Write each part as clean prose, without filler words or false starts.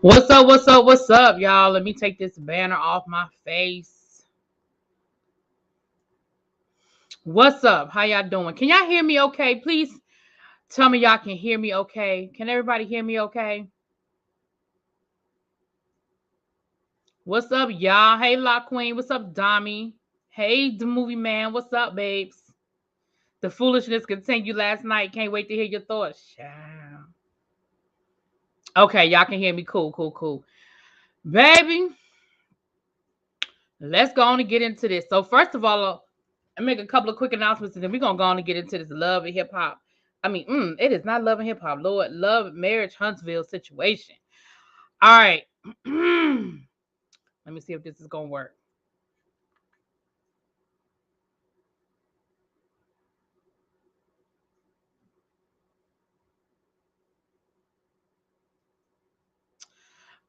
What's up? What's up? What's up, y'all? Let me take this banner off my face. What's up? How y'all doing? Can y'all hear me okay? Please tell me y'all can hear me okay. Can everybody hear me okay? What's up, y'all? Hey, La Queen. What's up, Dami? Hey, the movie man. What's up, babes? The foolishness continued last night. Can't wait to hear your thoughts. Child. Okay, y'all can hear me. Cool. Baby, let's go on and get into this. So first of all, I make a couple of quick announcements, and then we're gonna go on and get into this love and hip hop. I mean, it is not love and hip hop, Lord, love, marriage, Huntsville situation. All right. Let me see if this is gonna work.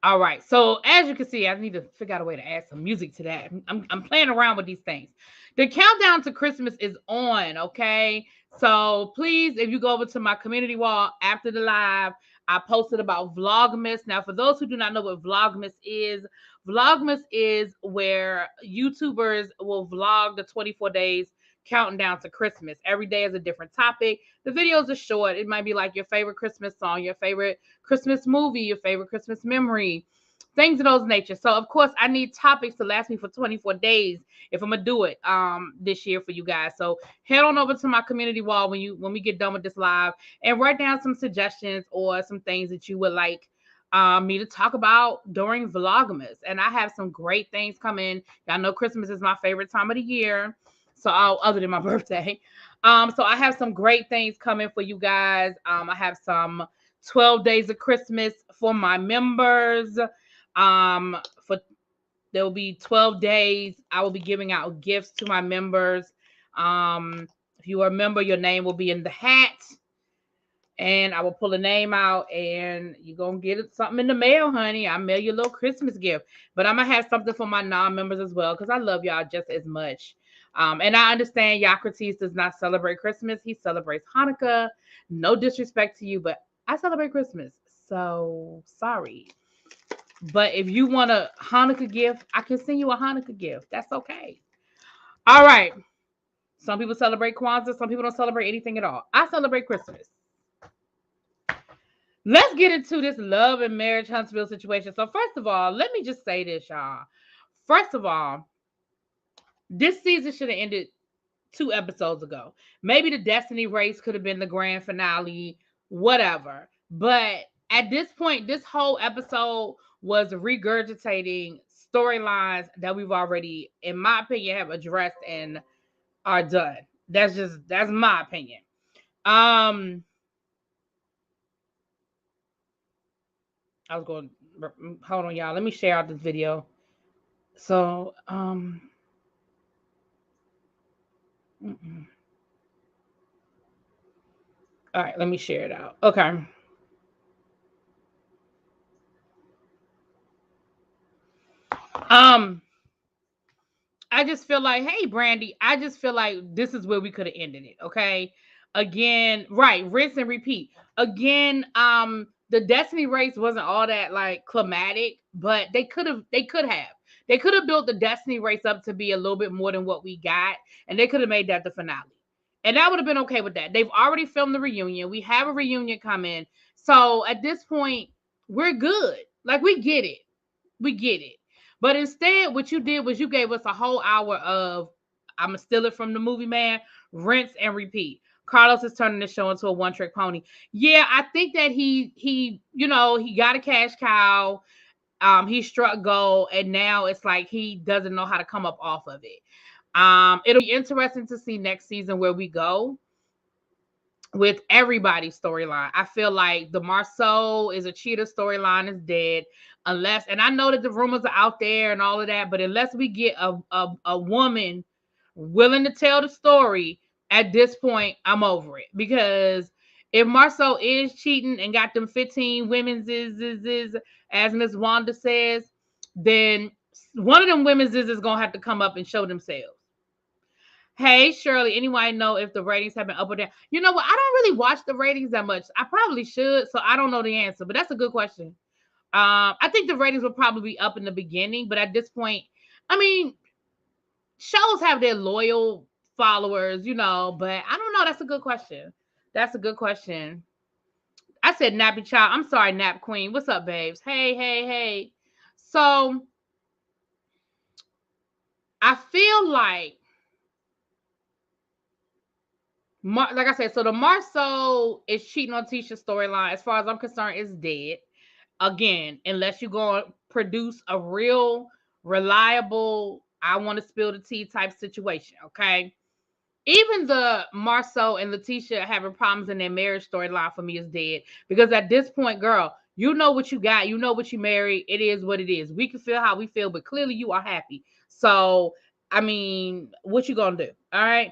All right. So as you can see, I need to figure out a way to add some music to that. I'm playing around with these things. The countdown to Christmas is on. Okay. So please, if you go over to my community wall after the live, I posted about Vlogmas. Now, for those who do not know what Vlogmas is where YouTubers will vlog the 24 days counting down to Christmas. Every day is a different topic. The videos are short. It might be like your favorite Christmas song, your favorite Christmas movie, your favorite Christmas memory, things of those nature. So of course I need topics to last me for 24 days if I'm gonna do it this year for you guys. So head on over to my community wall when we get done with this live and write down some suggestions or some things that you would like me to talk about during Vlogmas. And I have some great things coming. Y'all know Christmas is my favorite time of the year. So other than my birthday. So I have some great things coming for you guys. I have some 12 days of Christmas for my members. For there will be 12 days. I will be giving out gifts to my members. If you are a member, your name will be in the hat. And I will pull a name out and you're going to get something in the mail, honey. I'll mail you a little Christmas gift. But I'm going to have something for my non-members as well because I love y'all just as much. And I understand Socrates does not celebrate Christmas. He celebrates Hanukkah. No disrespect to you, but I celebrate Christmas. So sorry. But if you want a Hanukkah gift, I can send you a Hanukkah gift. That's okay. All right. Some people celebrate Kwanzaa. Some people don't celebrate anything at all. I celebrate Christmas. Let's get into this love and marriage Huntsville situation. So first of all, let me just say this, y'all. First of all, this season should have ended 2 episodes ago. Maybe the Destiny race could have been the grand finale, whatever. But at this point, this whole episode was regurgitating storylines that we've already, in my opinion, have addressed and are done. That's my opinion. I was going, hold on, y'all. Let me share out this video. So, all right, let me share it out. Okay. I just feel like, hey, Brandy, I just feel like this is where we could have ended it. Okay. Again, right, rinse and repeat. Again, the Destiny race wasn't all that like climatic, but they could have built the Destiny race up to be a little bit more than what we got, and they could have made that the finale. And I would have been okay with that. They've already filmed the reunion. We have a reunion coming. So at this point, we're good. Like, we get it. We get it. But instead, what you did was you gave us a whole hour of, I'm going to steal it from the movie man, rinse and repeat. Carlos is turning the show into a one-trick pony. Yeah, I think that he got a cash cow. He struck gold, and now it's like he doesn't know how to come up off of it. It'll be interesting to see next season where we go with everybody's storyline. I feel like the Marceau is a cheater storyline is dead. Unless, and I know that the rumors are out there and all of that, but unless we get a woman willing to tell the story, at this point, I'm over it. Because if Marceau is cheating and got them 15 women's is as Miss Wanda says, then one of them women's is gonna have to come up and show themselves. Hey, Shirley, anyone know if the ratings have been up or down? You know what? I don't really watch the ratings that much. I probably should, so I don't know the answer, but that's a good question. I think the ratings will probably be up in the beginning, but at this point, I mean, shows have their loyal followers, but I don't know. That's a good question. That's a good question. I said Nappy Child. I'm sorry, Nap Queen. What's up, babes? Hey, hey, hey. So, I feel like like I said, so the Marceau is cheating on Tisha's storyline, as far as I'm concerned, is dead. Again, unless you're going to produce a real, reliable, I want to spill the tea type situation, okay? Even the Marceau and Letitia having problems in their marriage storyline for me is dead. Because at this point, girl, you know what you got. You know what you married. It is what it is. We can feel how we feel, but clearly you are happy. So, I mean, what you going to do? All right?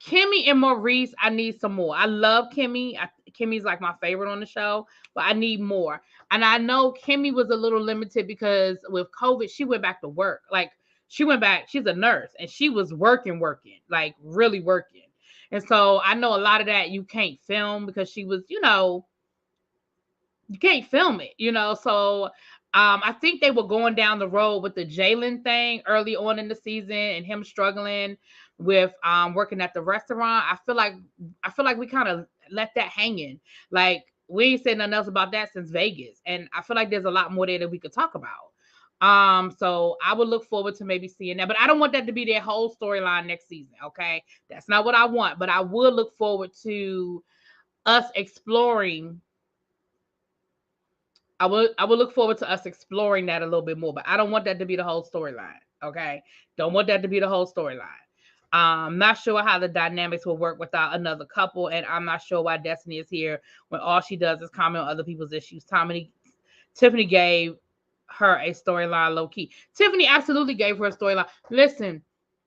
Kimmy and Maurice, I need some more. I love Kimmy. Kimmy's like my favorite on the show, but I need more. And I know Kimmy was a little limited because with COVID, she went back to work. Like, she went back, she's a nurse, and she was working, like really working. And so I know a lot of that you can't film because she was, you can't film it, So I think they were going down the road with the Jalen thing early on in the season and him struggling with working at the restaurant. I feel like we kind of let that hanging. Like, we ain't said nothing else about that since Vegas. And I feel like there's a lot more there that we could talk about. So I would look forward to maybe seeing that, but I don't want that to be their whole storyline next season. Okay. That's not what I want, but I would look forward to us exploring. I would look forward to us exploring that a little bit more, but I don't want that to be the whole storyline. Okay. Don't want that to be the whole storyline. Not sure how the dynamics will work without another couple, and I'm not sure why Destiny is here when all she does is comment on other people's issues. Tiffany gave her a storyline low key. Tiffany absolutely gave her a storyline. Listen,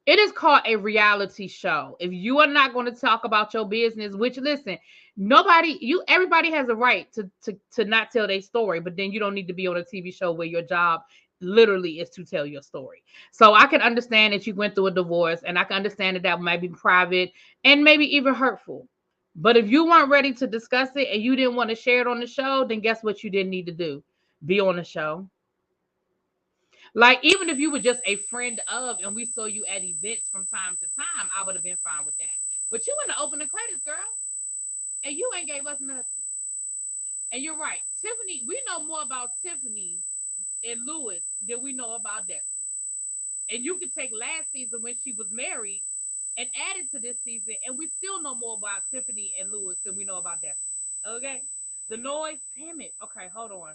it is called a reality show. If you are not going to talk about your business, which listen, everybody has a right to not tell their story, but then you don't need to be on a TV show where your job literally is to tell your story. So I can understand that you went through a divorce, and I can understand that might be private and maybe even hurtful. But if you weren't ready to discuss it and you didn't want to share it on the show, then guess what you didn't need to do? Be on the show. Like, even if you were just a friend of and we saw you at events from time to time, I would have been fine with that. But you want to open the credits, girl, and you ain't gave us nothing. And you're right. Tiffany, we know more about Tiffany and Lewis than we know about Destiny. And you could take last season when she was married and add it to this season, and we still know more about Tiffany and Lewis than we know about Destiny. Okay? The noise, damn it. Okay, hold on.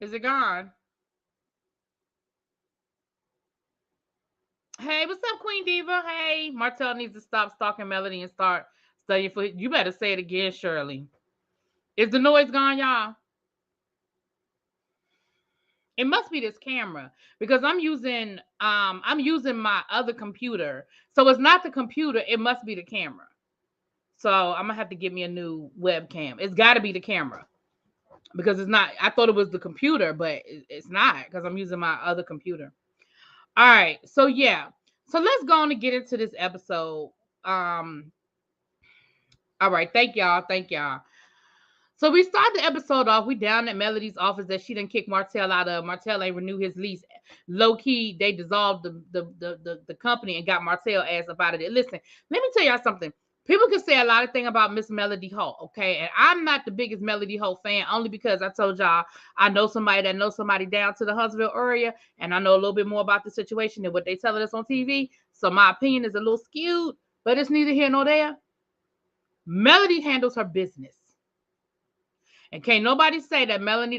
Is it gone? Hey, what's up, Queen Diva? Hey, Martell needs to stop stalking Melody and start studying for. You better say it again, Shirley. Is the noise gone, y'all? It must be this camera because I'm using my other computer. So it's not the computer, it must be the camera. So I'm gonna have to get me a new webcam. It's gotta be the camera. Because it's not, I thought it was the computer, but it's not because I'm using my other computer. All right. So yeah. So let's go on and get into this episode. Um, all right, thank y'all. Thank y'all. So we start the episode off. We down at Melody's office that she didn't kick Martell out of. Martell ain't renew his lease. Low key, they dissolved the company and got Martell ass up out of there. Listen, let me tell y'all something. People can say a lot of things about Miss Melody Holt, okay? And I'm not the biggest Melody Holt fan, only because I told y'all I know somebody that knows somebody down to the Huntsville area, and I know a little bit more about the situation than what they telling us on TV. So my opinion is a little skewed, but it's neither here nor there. Melody handles her business. And can't nobody say that Melody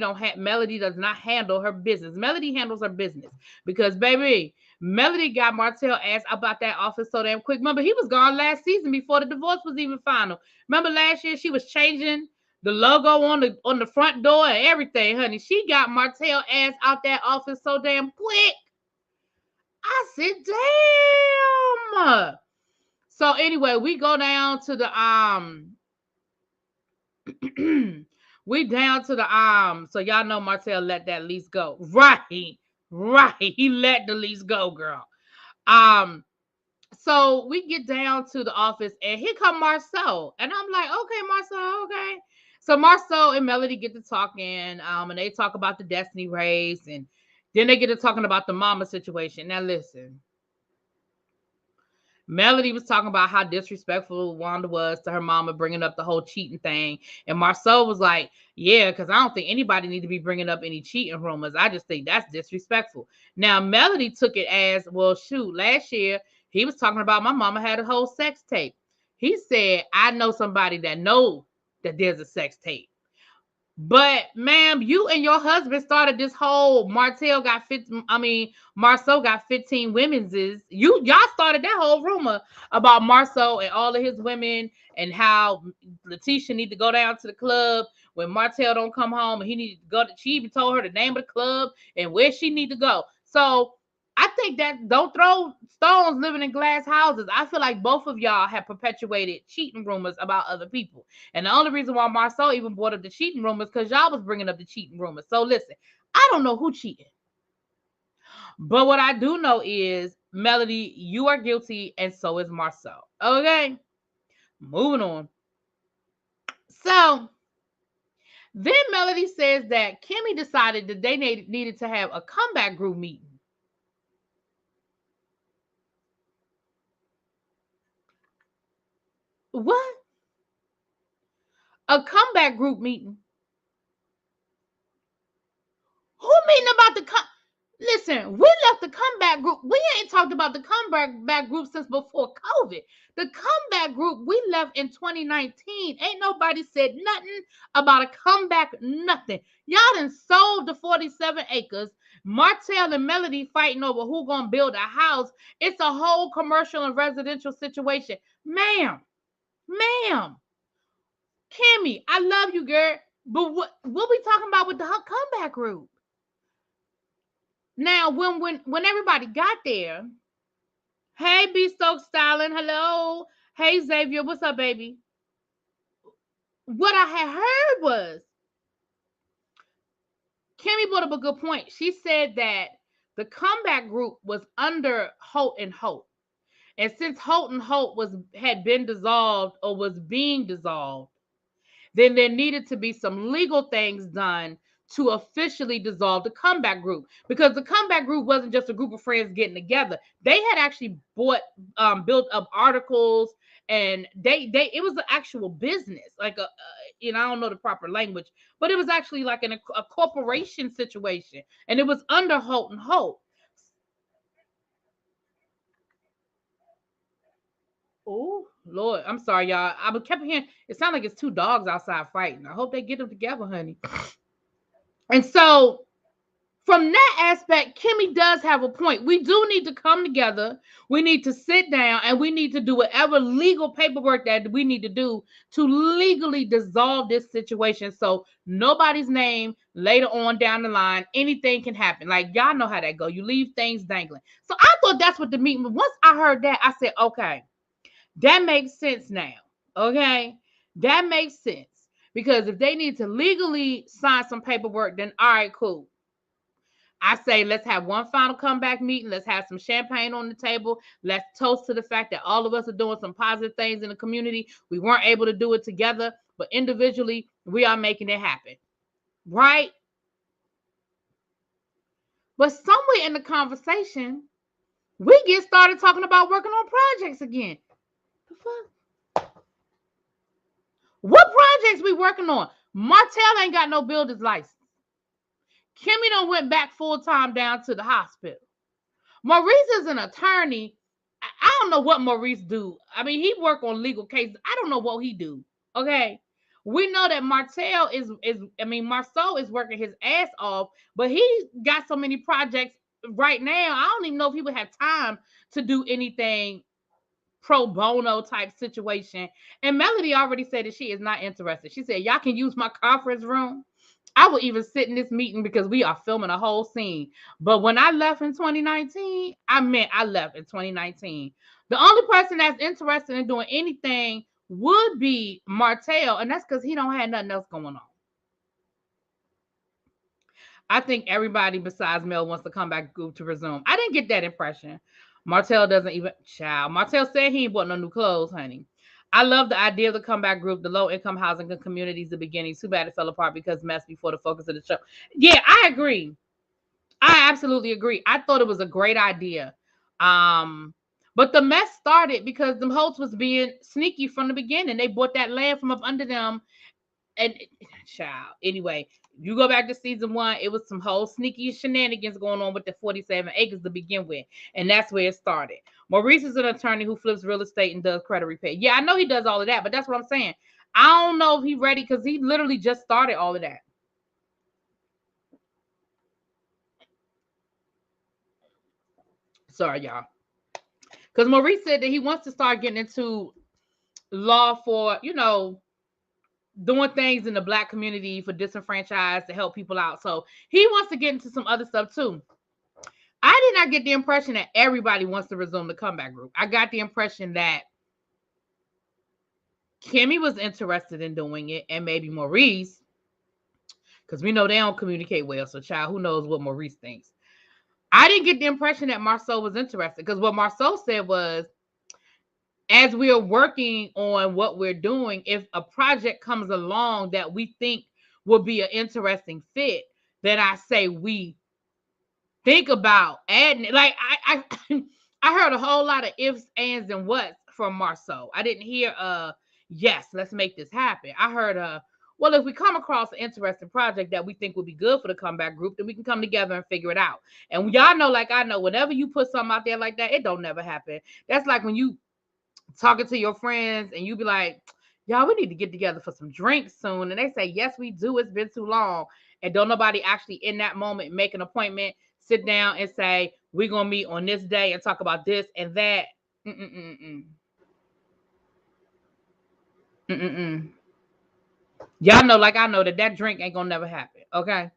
does not handle her business. Melody handles her business because baby, Melody got Martell ass about that office so damn quick. Remember, he was gone last season before the divorce was even final. Remember last year she was changing the logo on the front door and everything, honey. She got Martell ass out that office so damn quick. I said, damn. So anyway, we go down to the we down to the so y'all know Martell let that lease go. Right. Right. He let the lease go, girl. Um so we get down to the office and here come Marceau. And I'm like, okay, Marceau, okay. So Marceau and Melody get to talking, and they talk about the Destiny race, and then they get to talking about the mama situation. Now listen, Melody was talking about how disrespectful Wanda was to her mama, bringing up the whole cheating thing. And Marceau was like, yeah, because I don't think anybody need to be bringing up any cheating rumors. I just think that's disrespectful. Now, Melody took it as, well, shoot, last year, he was talking about my mama had a whole sex tape. He said, I know somebody that knows that there's a sex tape. But ma'am, you and your husband started this whole Marceau got 15 women's y'all started that whole rumor about Marceau and all of his women and how Letitia need to go down to the club when Martell don't come home and he need to go to, she even told her the name of the club and where she need to go. So I think that don't throw stones living in glass houses. I feel like both of y'all have perpetuated cheating rumors about other people. And the only reason why Marceau even brought up the cheating rumors because y'all was bringing up the cheating rumors. So listen, I don't know who cheated. But what I do know is, Melody, you are guilty and so is Marceau. Okay? Moving on. So then Melody says that Kimmy decided that they needed to have a comeback group meeting. What? A comeback group meeting? Who meeting about the Listen, we left the comeback group. We ain't talked about the comeback group since before COVID. The comeback group we left in 2019. Ain't nobody said nothing about a comeback, nothing. Y'all done sold the 47 acres. Martell and Melody fighting over who gonna build a house. It's a whole commercial and residential situation. Ma'am, Kimmy, I love you, girl. But what we talking about with the comeback group? Now, when everybody got there, hey, B Stokes Styling, hello. Hey, Xavier, what's up, baby? What I had heard was Kimmy brought up a good point. She said that the comeback group was under Holt and Holt. And since Holt and Holt had been dissolved or was being dissolved, then there needed to be some legal things done to officially dissolve the comeback group, because the comeback group wasn't just a group of friends getting together. They had actually built up articles, and it was an actual business, like I don't know the proper language, but it was actually like a corporation situation, and it was under Holt and Holt. Oh, Lord, I'm sorry, y'all. I kept hearing it sound like it's two dogs outside fighting. I hope they get them together, honey. And so, from that aspect, Kimmy does have a point. We do need to come together. We need to sit down, and we need to do whatever legal paperwork that we need to do to legally dissolve this situation. So nobody's name later on down the line, anything can happen. Like, y'all know how that go. You leave things dangling. So I thought that's what the meeting was. Once I heard that, I said, okay, that makes sense now. Okay, that makes sense. Because if they need to legally sign some paperwork, then all right, cool. I say, let's have one final comeback meeting. Let's have some champagne on the table. Let's toast to the fact that all of us are doing some positive things in the community. We weren't able to do it together, but individually, we are making it happen. Right? But somewhere in the conversation, we get started talking about working on projects again. The fuck? What projects we working on? Martell ain't got no builder's license. Kimmy done went back full-time down to the hospital. Maurice is an attorney. I don't know what Maurice do. I mean, he work on legal cases. I don't know what he do. Okay. We know that Marcel Marceau is working his ass off, but he got so many projects right now. I don't even know if he would have time to do anything pro bono type situation. And Melody already said that she is not interested. She said, y'all can use my conference room. I will even sit in this meeting because we are filming a whole scene. But when I left in 2019, I left in 2019. The only person that's interested in doing anything would be Martell, and that's because he don't have nothing else going on. I think everybody besides Mel wants to come back group to resume. I didn't get that impression. Martell doesn't even, child. Martell said he ain't bought no new clothes, honey. I love the idea of the comeback group, the low-income housing communities, the beginning. Too bad it fell apart because mess before the focus of the show. Yeah, I agree. I absolutely agree. I thought it was a great idea. But the mess started because the Holtz was being sneaky from the beginning. They bought that land from up under them. And child, anyway, you go back to season 1, it was some whole sneaky shenanigans going on with the 47 acres to begin with. And that's where it started. Maurice is an attorney who flips real estate and does credit repair. Yeah, I know he does all of that, but that's what I'm saying. I don't know if he's ready because he literally just started all of that. Sorry, y'all. Because Maurice said that he wants to start getting into law for, doing things in the Black community for disenfranchised to help people out. So he wants to get into some other stuff too. I did not get the impression that everybody wants to resume the comeback group. I got the impression that Kimmy was interested in doing it, and maybe Maurice, because we know they don't communicate well. So, child, who knows what Maurice thinks? I didn't get the impression that Marceau was interested, because what Marceau said was, as we are working on what we're doing, if a project comes along that we think will be an interesting fit, then I say we think about adding it. Like I heard a whole lot of ifs, ands, and whats from Marceau. I didn't hear yes, let's make this happen. I heard well, if we come across an interesting project that we think would be good for the comeback group, then we can come together and figure it out. And y'all know, like I know, whenever you put something out there like that, it don't never happen. That's like when you talking to your friends and you be like, y'all, we need to get together for some drinks soon. And they say, yes, we do. It's been too long. And don't nobody actually in that moment make an appointment, sit down and say, we're going to meet on this day and talk about this and that. Y'all know, like I know, that drink ain't going to never happen. Okay.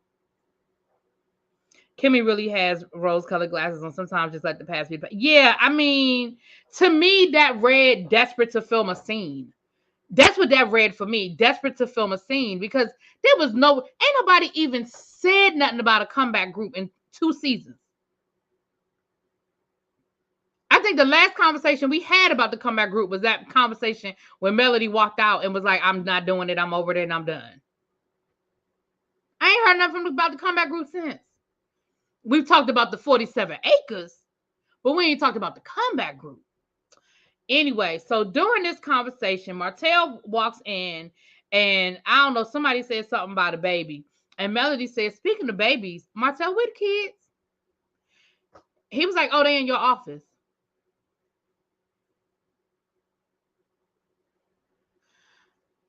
Kimmy really has rose-colored glasses on. Sometimes just let the past be. Yeah, I mean, to me, that read desperate to film a scene. That's what that read for me. Desperate to film a scene, because there was ain't nobody even said nothing about a comeback group in 2 seasons. I think the last conversation we had about the comeback group was that conversation when Melody walked out and was like, I'm not doing it. I'm over there and I'm done. I ain't heard nothing about the comeback group since. We've talked about the 47 acres, but we ain't talked about the comeback group. Anyway, so during this conversation, Martell walks in and I don't know, somebody said something about a baby. And Melody said, speaking of babies, Martell, where the kids? He was like, oh, they in your office.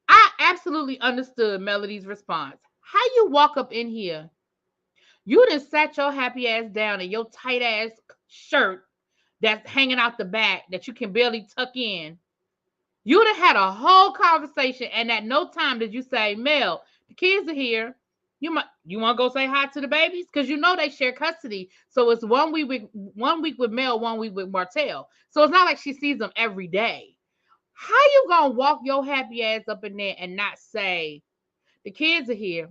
I absolutely understood Melody's response. How you walk up in here? You done sat your happy ass down in your tight ass shirt that's hanging out the back that you can barely tuck in. You'd have had a whole conversation, and at no time did you say, Mel, the kids are here. You want to go say hi to the babies? Because you know they share custody. So it's 1 week with Mel, 1 week with Martell. So it's not like she sees them every day. How you gonna walk your happy ass up in there and not say the kids are here?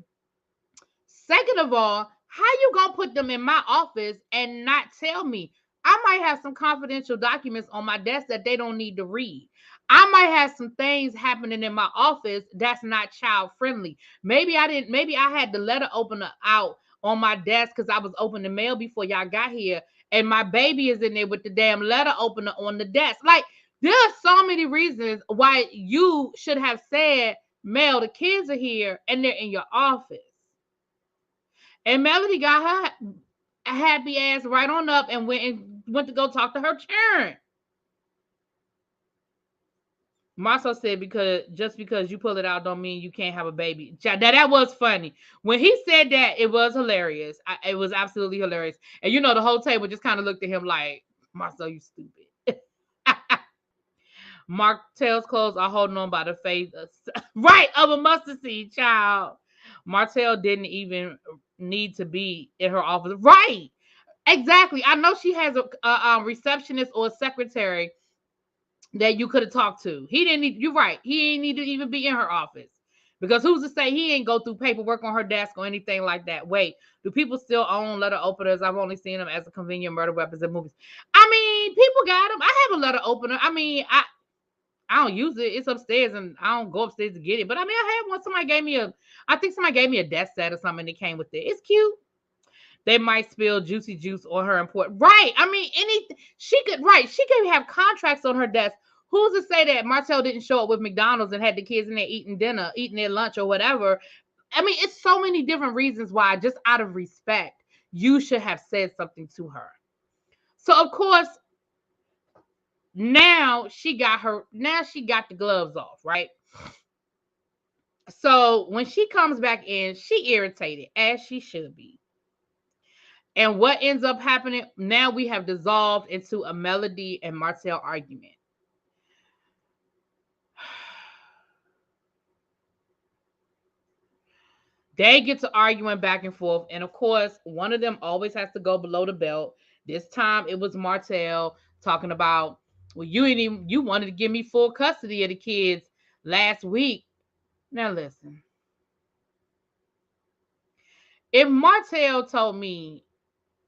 Second of all, how you gonna put them in my office and not tell me? I might have some confidential documents on my desk that they don't need to read. I might have some things happening in my office that's not child friendly. Maybe I had the letter opener out on my desk because I was opening mail before y'all got here, and my baby is in there with the damn letter opener on the desk. Like, there are so many reasons why you should have said, Mel, the kids are here and they're in your office. And Melody got her happy ass right on up and went to go talk to her parent. Marcel said, because you pull it out don't mean you can't have a baby. That was funny. When he said that, it was hilarious. It was absolutely hilarious. And the whole table just kind of looked at him like, Marcel, you stupid. Martell's clothes are holding on by the face of a mustard seed, child. Martell didn't even need to be in her office. Right. Exactly. I know she has a receptionist or a secretary that you could have talked to. He didn't need, you're right. He didn't need to even be in her office. Because who's to say he ain't go through paperwork on her desk or anything like that? Wait, do people still own letter openers? I've only seen them as a convenient murder weapons in movies. I mean, people got them. I have a letter opener. I mean, I don't use it. It's upstairs and I don't go upstairs to get it. But I mean, I had one. I think somebody gave me a desk set or something that came with it. It's cute. They might spill juicy juice on her important. Right. I mean, she could have contracts on her desk. Who's to say that Martell didn't show up with McDonald's and had the kids in there eating their lunch or whatever? I mean, it's so many different reasons why, just out of respect, you should have said something to her. So of course, now she got the gloves off, right? So when she comes back in, she irritated, as she should be. And what ends up happening, now we have dissolved into a Melody and Martell argument. They get to arguing back and forth. And of course, one of them always has to go below the belt. This time it was Martell talking about, well, you wanted to give me full custody of the kids last week. Now listen. If Martell told me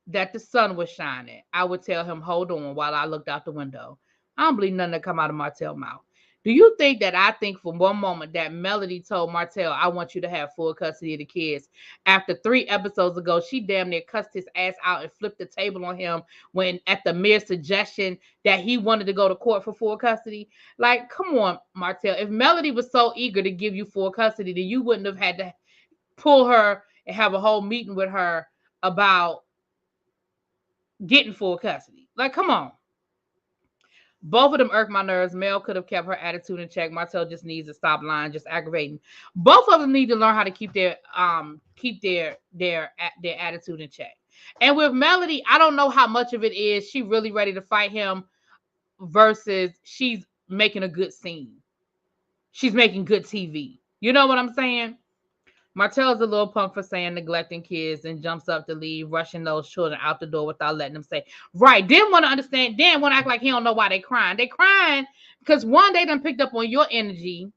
that the sun was shining, I would tell him, hold on, while I looked out the window. I don't believe nothing that come out of Martell's mouth. Do you think that I think for one moment that Melody told Martell, I want you to have full custody of the kids? After 3 episodes ago, she damn near cussed his ass out and flipped the table on him when at the mere suggestion that he wanted to go to court for full custody. Like, come on, Martell. If Melody was so eager to give you full custody, then you wouldn't have had to pull her and have a whole meeting with her about getting full custody. Like, come on. Both of them irk my nerves. Mel could have kept her attitude in check. Martell just needs to stop lying, just aggravating. Both of them need to learn how to keep their attitude in check. And with Melody, I don't know how much of it is she really ready to fight him versus she's making a good scene. She's making good TV. You know what I'm saying? Martell's a little punk for saying neglecting kids and jumps up to leave, rushing those children out the door without letting them say, right. Didn't want to understand. Didn't want to act like he don't know why they crying. They crying because one, they done picked up on your energy.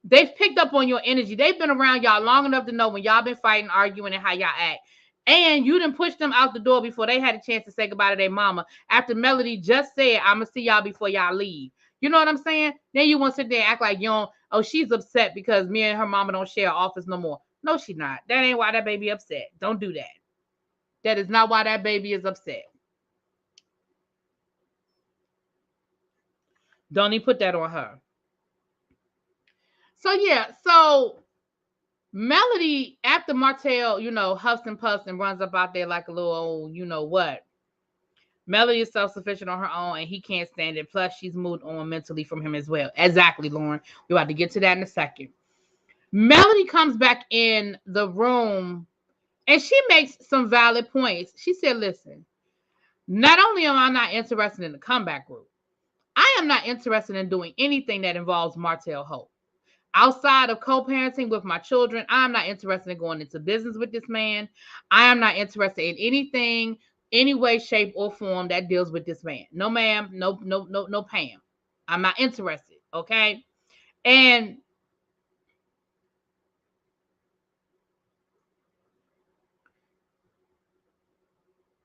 They've picked up on your energy. They've been around y'all long enough to know when y'all been fighting, arguing, and how y'all act. And you didn't push them out the door before they had a chance to say goodbye to their mama. After Melody just said, I'm going to see y'all before y'all leave. You know what I'm saying? Then you want to sit there and act like you don't, oh, she's upset because me and her mama don't share office no more. No, she's not. That ain't why that baby upset. Don't do that. That is not why that baby is upset. Don't even put that on her. So, yeah. So, Melody, after Martell, huffs and puffs and runs up out there like a little old, what. Melody is self-sufficient on her own, and he can't stand it. Plus, she's moved on mentally from him as well. Exactly, Lauren. We're about to get to that in a second. Melody comes back in the room, and she makes some valid points. She said, listen, not only am I not interested in the comeback group, I am not interested in doing anything that involves Martell Hope. Outside of co-parenting with my children, I'm not interested in going into business with this man. I am not interested in anything, any way, shape, or form that deals with this man. No, ma'am. No, Pam. I'm not interested. Okay. And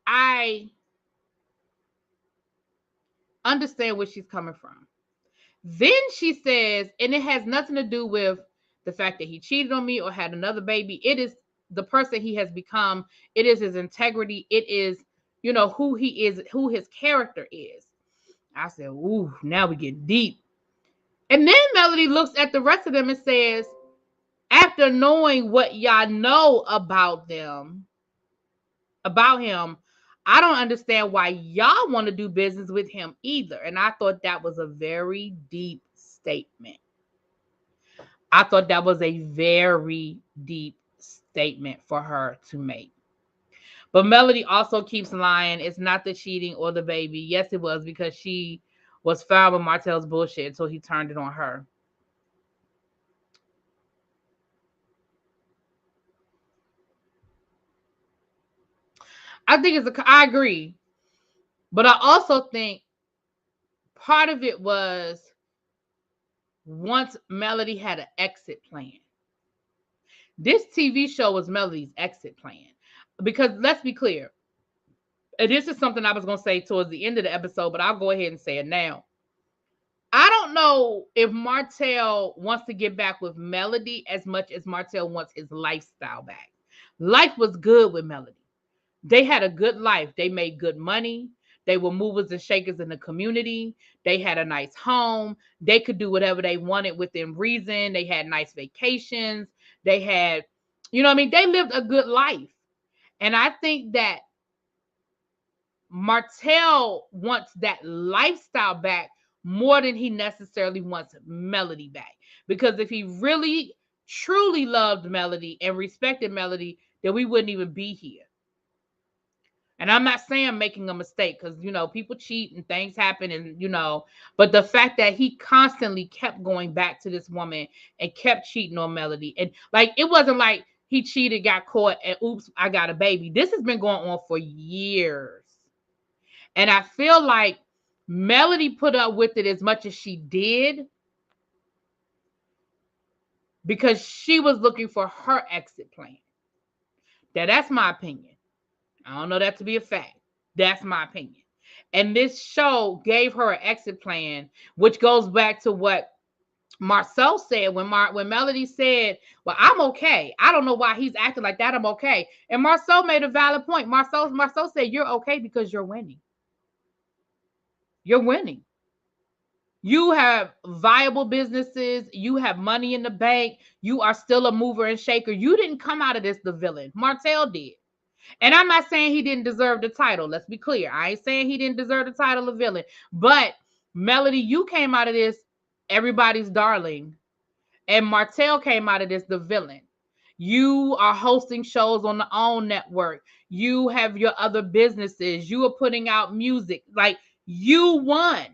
I understand where she's coming from. Then she says, and it has nothing to do with the fact that he cheated on me or had another baby. It is the person he has become. It is his integrity. It is, who he is, who his character is. I said, ooh, now we get deep. And then Melody looks at the rest of them and says, after knowing what y'all know about him, I don't understand why y'all want to do business with him either. And I thought that was a very deep statement. I thought that was a very deep statement for her to make. But Melody also keeps lying. It's not the cheating or the baby. Yes, it was, because she was found with Martell's bullshit until he turned it on her. I think I agree. But I also think part of it was once Melody had an exit plan. This TV show was Melody's exit plan. Because let's be clear, and this is something I was going to say towards the end of the episode, but I'll go ahead and say it now. I don't know if Martell wants to get back with Melody as much as Martell wants his lifestyle back. Life was good with Melody. They had a good life. They made good money. They were movers and shakers in the community. They had a nice home. They could do whatever they wanted within reason. They had nice vacations. They had, they lived a good life. And I think that Martell wants that lifestyle back more than he necessarily wants Melody back. Because if he really, truly loved Melody and respected Melody, then we wouldn't even be here. And I'm not saying making a mistake, because, people cheat and things happen and, but the fact that he constantly kept going back to this woman and kept cheating on Melody. And like, it wasn't like he cheated, got caught, and oops, I got a baby. This has been going on for years. And I feel like Melody put up with it as much as she did because she was looking for her exit plan. That's my opinion. I don't know that to be a fact. That's my opinion. And this show gave her an exit plan, which goes back to what Marcel said when Melody said, well, I'm okay. I don't know why he's acting like that. I'm okay. And Marcel made a valid point. Marcel said, you're okay because you're winning. You're winning. You have viable businesses. You have money in the bank. You are still a mover and shaker. You didn't come out of this the villain. Martell did. And I'm not saying he didn't deserve the title. Let's be clear. I ain't saying he didn't deserve the title of villain. But Melody, you came out of this everybody's darling. And Martell came out of this the villain. You are hosting shows on the OWN network. You have your other businesses. You are putting out music. Like, you won.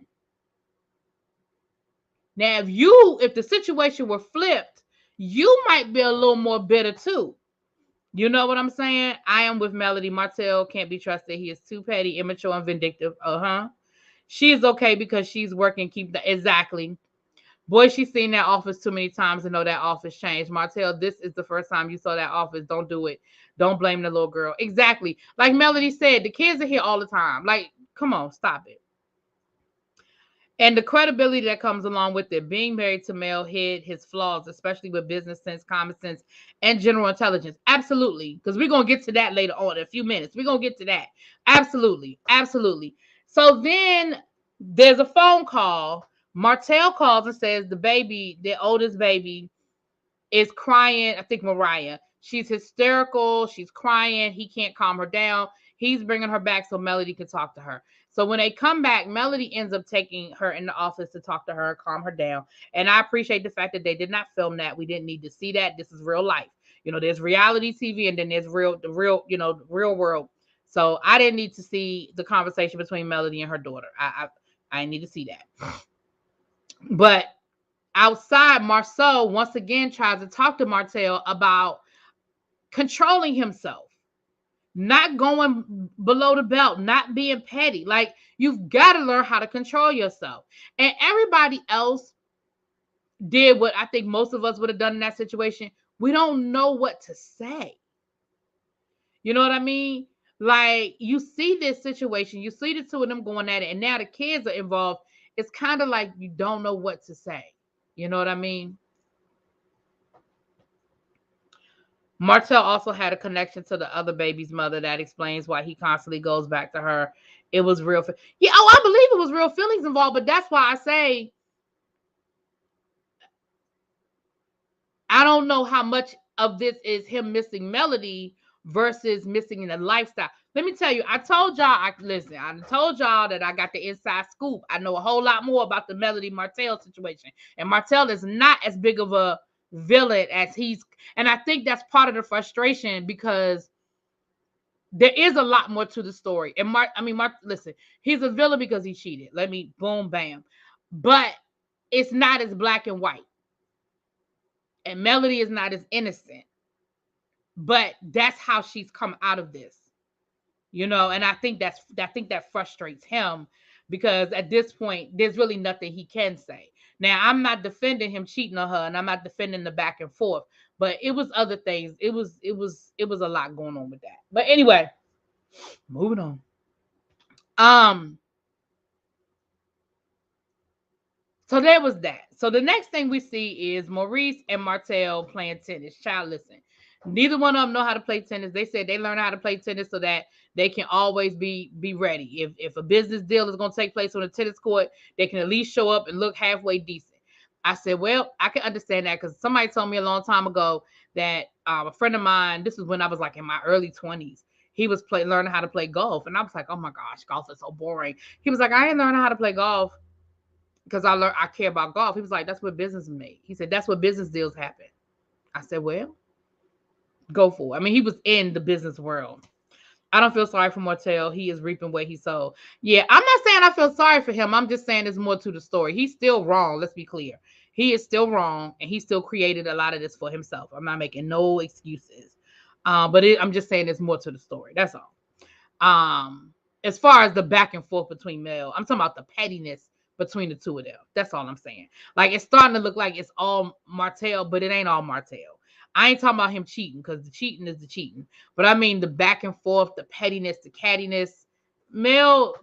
Now, if the situation were flipped, you might be a little more bitter too. You know what I'm saying? I am with Melody. Martell can't be trusted. He is too petty, immature, and vindictive. She is okay because she's working. Exactly. Boy, she's seen that office too many times to know that office changed. Martell, this is the first time you saw that office. Don't do it. Don't blame the little girl. Exactly. Like Melody said, the kids are here all the time. Like, come on, stop it. And the credibility that comes along with it, being married to Mel hid his flaws, especially with business sense, common sense, and general intelligence. Absolutely. Because we're going to get to that later on in a few minutes. We're going to get to that. Absolutely. Absolutely. So then there's a phone call. Martell calls and says the baby, the oldest baby, is crying. I think Mariah. She's hysterical. She's crying. He can't calm her down. He's bringing her back so Melody can talk to her. So when they come back, Melody ends up taking her in the office to talk to her, calm her down. And I appreciate the fact that they did not film that. We didn't need to see that. This is real life. There's reality TV and then there's the real world. So I didn't need to see the conversation between Melody and her daughter. I didn't need to see that. But outside, Marceau once again tries to talk to Martell about controlling himself, not going below the belt, not being petty. Like, you've got to learn how to control yourself. And everybody else did what I think most of us would have done in that situation. We don't know what to say. You know what I mean? Like, you see this situation, you see the two of them going at it, and now the kids are involved. It's kind of like you don't know what to say. You know what I mean? Martell also had a connection to the other baby's mother. That explains why he constantly goes back to her. It was real. I believe it was real feelings involved, but that's why I say I don't know how much of this is him missing Melody versus missing the lifestyle. Let me tell you, I told y'all that I got the inside scoop. I know a whole lot more about the Melody Martell situation. And Martell is not as big of a villain as and I think that's part of the frustration, because there is a lot more to the story. And listen, he's a villain because he cheated. Let me boom, bam. But it's not as black and white. And Melody is not as innocent. But that's how she's come out of this. And I think that frustrates him, because at this point, there's really nothing he can say. Now, I'm not defending him cheating on her, and I'm not defending the back and forth, but it was other things. It was a lot going on with that. But anyway, moving on. So there was that. So the next thing we see is Maurice and Martell playing tennis. Child, listen. Neither one of them know how to play tennis. They said they learn how to play tennis so that they can always be ready. If a business deal is going to take place on a tennis court, they can at least show up and look halfway decent. I said, well, I can understand that, because somebody told me a long time ago that a friend of mine, this was when I was like in my early 20s, he was learning how to play golf. And I was like, oh my gosh, golf is so boring. He was like, I ain't learning how to play golf because I care about golf. He was like, that's what business is made. He said, that's what business deals happen. I said, well, go for it. I mean, he was in the business world. I don't feel sorry for Martell. He is reaping what he sowed. Yeah, I'm not saying I feel sorry for him. I'm just saying there's more to the story. He's still wrong. Let's be clear. He is still wrong, and he still created a lot of this for himself. I'm not making no excuses. But I'm just saying there's more to the story. That's all. As far as the back and forth between Mel, I'm talking about the pettiness between the two of them. That's all I'm saying. Like, it's starting to look like it's all Martell, but it ain't all Martell. I ain't talking about him cheating, because the cheating is the cheating. But I mean the back and forth, the pettiness, the cattiness. Mel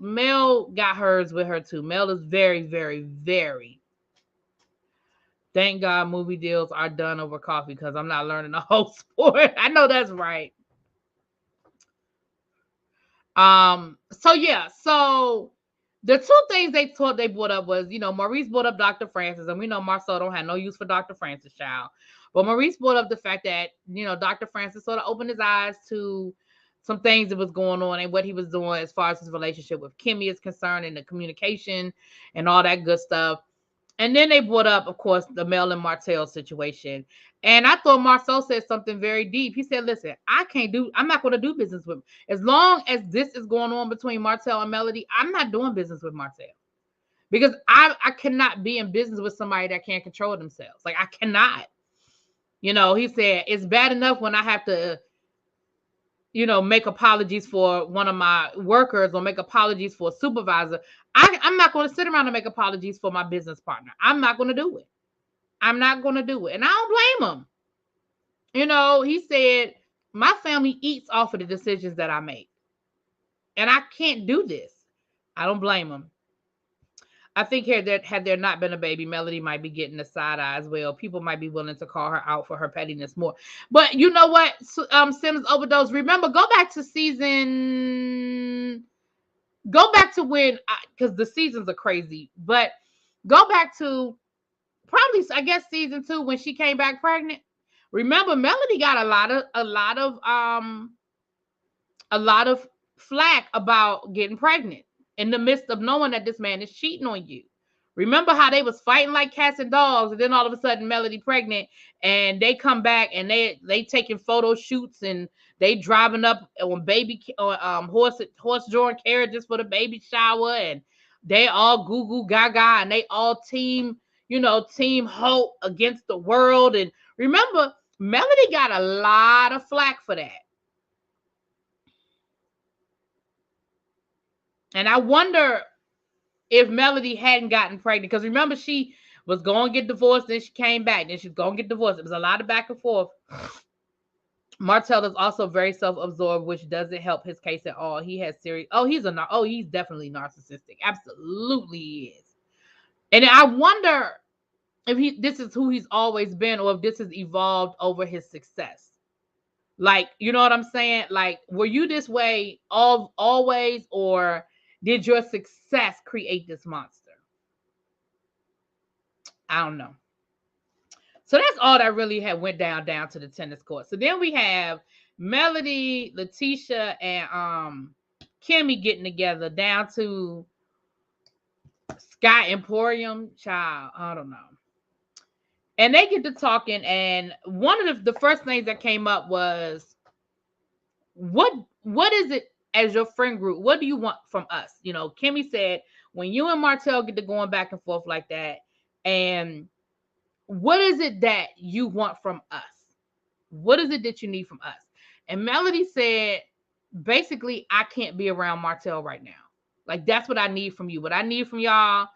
got hers with her too. Mel is very, very, very. Thank God movie deals are done over coffee, because I'm not learning the whole sport. I know that's right. So yeah, so the two things they brought up was, Maurice brought up Dr. Francis, and we know Marceau don't have no use for Dr. Francis, child. But Maurice brought up the fact that, Dr. Francis sort of opened his eyes to some things that was going on and what he was doing as far as his relationship with Kimmy is concerned, and the communication and all that good stuff. And then they brought up, of course, the Mel and Martell situation. And I thought Marceau said something very deep. He said, listen, I'm not going to do business with him. As long as this is going on between Martell and Melody, I'm not doing business with Martell. Because I cannot be in business with somebody that can't control themselves. Like, I cannot. He said, it's bad enough when I have to, make apologies for one of my workers or make apologies for a supervisor. I'm not going to sit around and make apologies for my business partner. I'm not going to do it. I'm not going to do it. And I don't blame him. You know, he said, my family eats off of the decisions that I make. And I can't do this. I don't blame him. I think here that had there not been a baby, Melody might be getting the side eye as well. People might be willing to call her out for her pettiness more. But you know what? Sims overdose. Remember, go back to when, because the seasons are crazy. But go back to probably, I guess, season 2 when she came back pregnant. Remember, Melody got a lot of flack about getting pregnant in the midst of knowing that this man is cheating on you. Remember how they was fighting like cats and dogs, and then all of a sudden Melody pregnant, and they come back and they taking photo shoots, and they driving up on baby horse-drawn carriages for the baby shower, and they all goo goo gaga, and they all team hope against the world. And remember, Melody got a lot of flack for that. And I wonder if Melody hadn't gotten pregnant, because remember, she was going to get divorced, then she came back, then she's going to get divorced. It was a lot of back and forth. Martell is also very self-absorbed, which doesn't help his case at all. He has serious. He's definitely narcissistic. Absolutely he is. And I wonder if this is who he's always been, or if this has evolved over his success. Like, you know what I'm saying? Like, were you this way always, or did your success create this monster? I don't know. So that's all that really had went down to the tennis court. So then we have Melody, Letitia, and Kimmy getting together down to Sky Emporium. Child, I don't know. And they get to talking, and one of the first things that came up was, what is it as your friend group? What do you want from us? You know, Kimmy said, when you and Martell get to going back and forth like that, and what is it that you want from us? What is it that you need from us? And Melody said, basically, I can't be around Martell right now. Like, that's what I need from you. What I need from y'all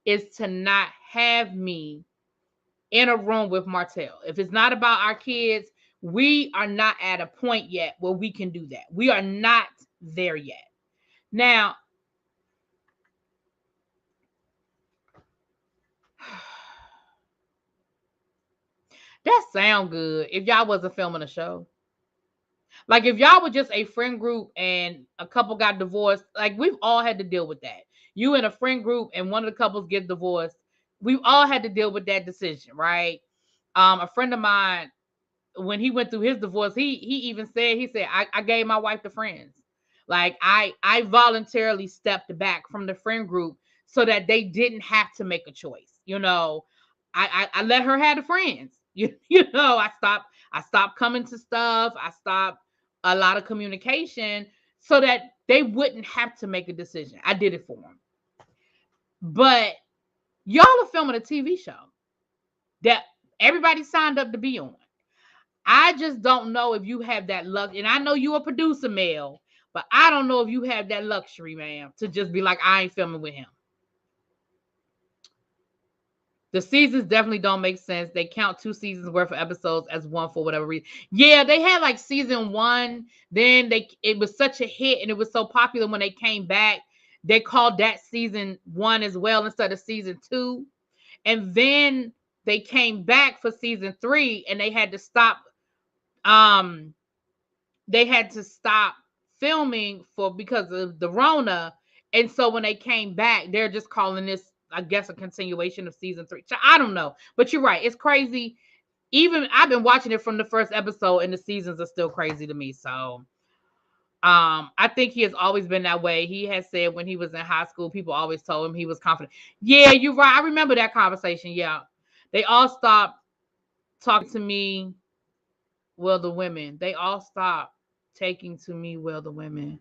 is to not have me in a room with Martell. If it's not about our kids, we are not at a point yet where we can do that. We are not there yet. Now, that sound good if y'all wasn't filming a show. Like, if y'all were just a friend group and a couple got divorced, like, we've all had to deal with that. You in a friend group and one of the couples get divorced, we've all had to deal with that decision, right? A friend of mine, when he went through his divorce, he even said, I gave my wife to friends. Like, I voluntarily stepped back from the friend group so that they didn't have to make a choice. You know, I let her have the friends. You know, I stopped coming to stuff. I stopped a lot of communication so that they wouldn't have to make a decision. I did it for them. But y'all are filming a TV show that everybody signed up to be on. I just don't know if you have that luck. And I know you're a producer, Mel, but I don't know if you have that luxury, ma'am, to just be like, I ain't filming with him. The seasons definitely don't make sense. They count 2 seasons worth of episodes as one for whatever reason. Yeah, they had like season 1. Then it was such a hit and it was so popular when they came back. They called that season 1 as well instead of season 2. And then they came back for season 3 and they had to stop. They had to stop filming because of the Rona. And so when they came back, they're just calling this, I guess, a continuation of season 3. I don't know, but you're right. It's crazy. Even I've been watching it from the first episode and the seasons are still crazy to me. So I think he has always been that way. He has said when he was in high school, people always told him he was confident. Yeah, you're right. I remember that conversation. Yeah. They all stopped talking to me. Well, the women, they all stopped taking to me. Well, the women.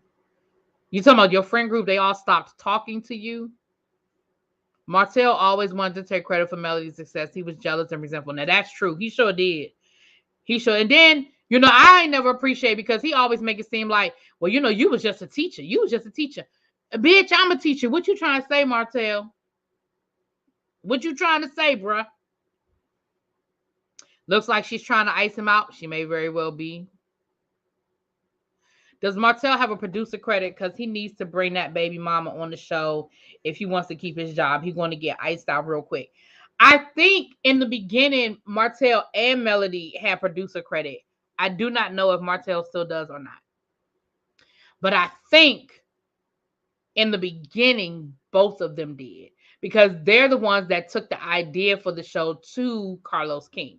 You talking about your friend group? They all stopped talking to you. Martell always wanted to take credit for Melody's success. He was jealous and resentful. Now, that's true. He sure did. He sure. And then, you know, I ain't never appreciate because he always make it seem like, well, you know, you was just a teacher. You was just a teacher. Bitch, I'm a teacher. What you trying to say, Martell? What you trying to say, bruh? Looks like she's trying to ice him out. She may very well be. Does Martell have a producer credit? Because he needs to bring that baby mama on the show if he wants to keep his job. He's going to get iced out real quick. I think in the beginning, Martell and Melody had producer credit. I do not know if Martell still does or not. But I think in the beginning, both of them did. Because they're the ones that took the idea for the show to Carlos King.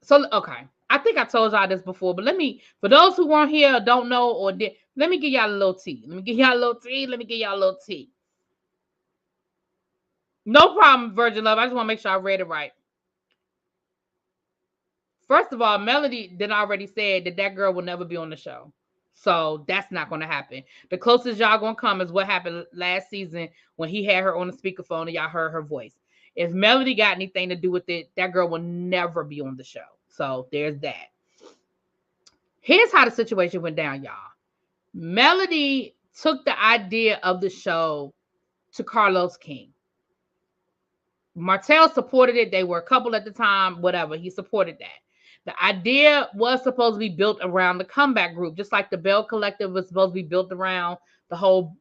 So, okay. I think I told y'all this before, but for those who weren't here or don't know or did, let me give y'all a little tea. Let me give y'all a little tea. No problem, Virgin Love. I just want to make sure I read it right. First of all, Melody then already said that girl will never be on the show. So that's not going to happen. The closest y'all going to come is what happened last season when he had her on the speakerphone and y'all heard her voice. If Melody got anything to do with it, that girl will never be on the show. So there's that. Here's how the situation went down, y'all. Melody took the idea of the show to Carlos King. Martell supported it. They were a couple at the time, whatever. He supported that. The idea was supposed to be built around the comeback group, just like the Bell Collective was supposed to be built around the whole,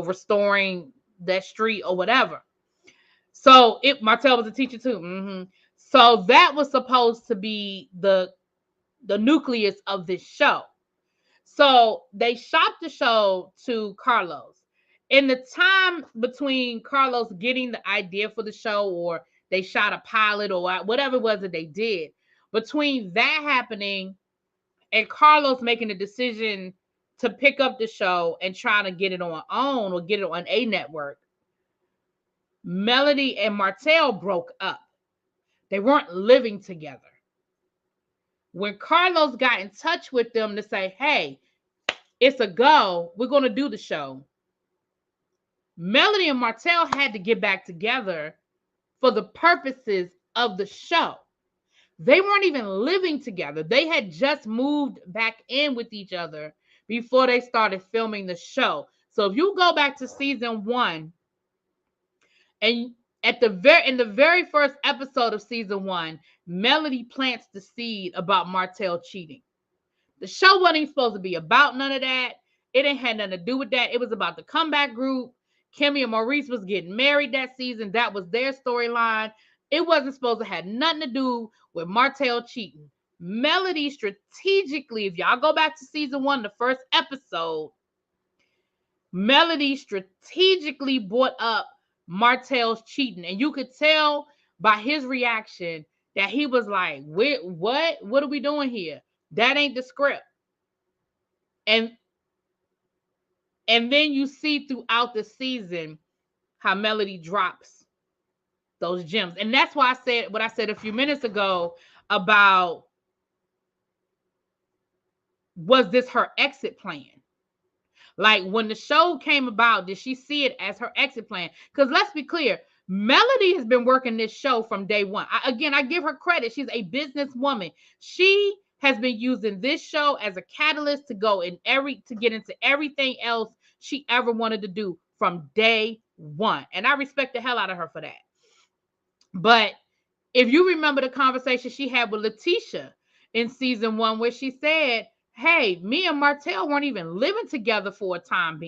restoring that street or whatever. So Martell was a teacher too. Mm-hmm. So that was supposed to be the nucleus of this show. So they shot the show to Carlos. In the time between Carlos getting the idea for the show, or they shot a pilot or whatever it was that they did, between that happening and Carlos making the decision to pick up the show and trying to get it on OWN or get it on a network, Melody and Martell broke up. They weren't living together. When Carlos got in touch with them to say, hey, it's a go, we're going to do the show, Melody and Martell had to get back together for the purposes of the show. They weren't even living together. They had just moved back in with each other before they started filming the show. So if you go back to season 1, and in the very first episode of season 1, Melody plants the seed about Martell cheating. The show wasn't even supposed to be about none of that. It ain't had nothing to do with that. It was about the comeback group. Kimmy and Maurice was getting married that season. That was their storyline. It wasn't supposed to have nothing to do with Martell cheating. Melody strategically, if y'all go back to season 1, the first episode, Melody strategically brought up Martell's cheating. And you could tell by his reaction that he was like, what? What are we doing here? That ain't the script. And then you see throughout the season how Melody drops those gems. And that's why I said what I said a few minutes ago about, was this her exit plan? Like, when the show came about, did she see it as her exit plan? Because let's be clear, Melody has been working this show from day one. I give her credit. She's a businesswoman. She has been using this show as a catalyst to get into everything else she ever wanted to do from day one. And I respect the hell out of her for that. But if you remember the conversation she had with Letitia in season 1, where she said, hey, me and Martell weren't even living together for a time.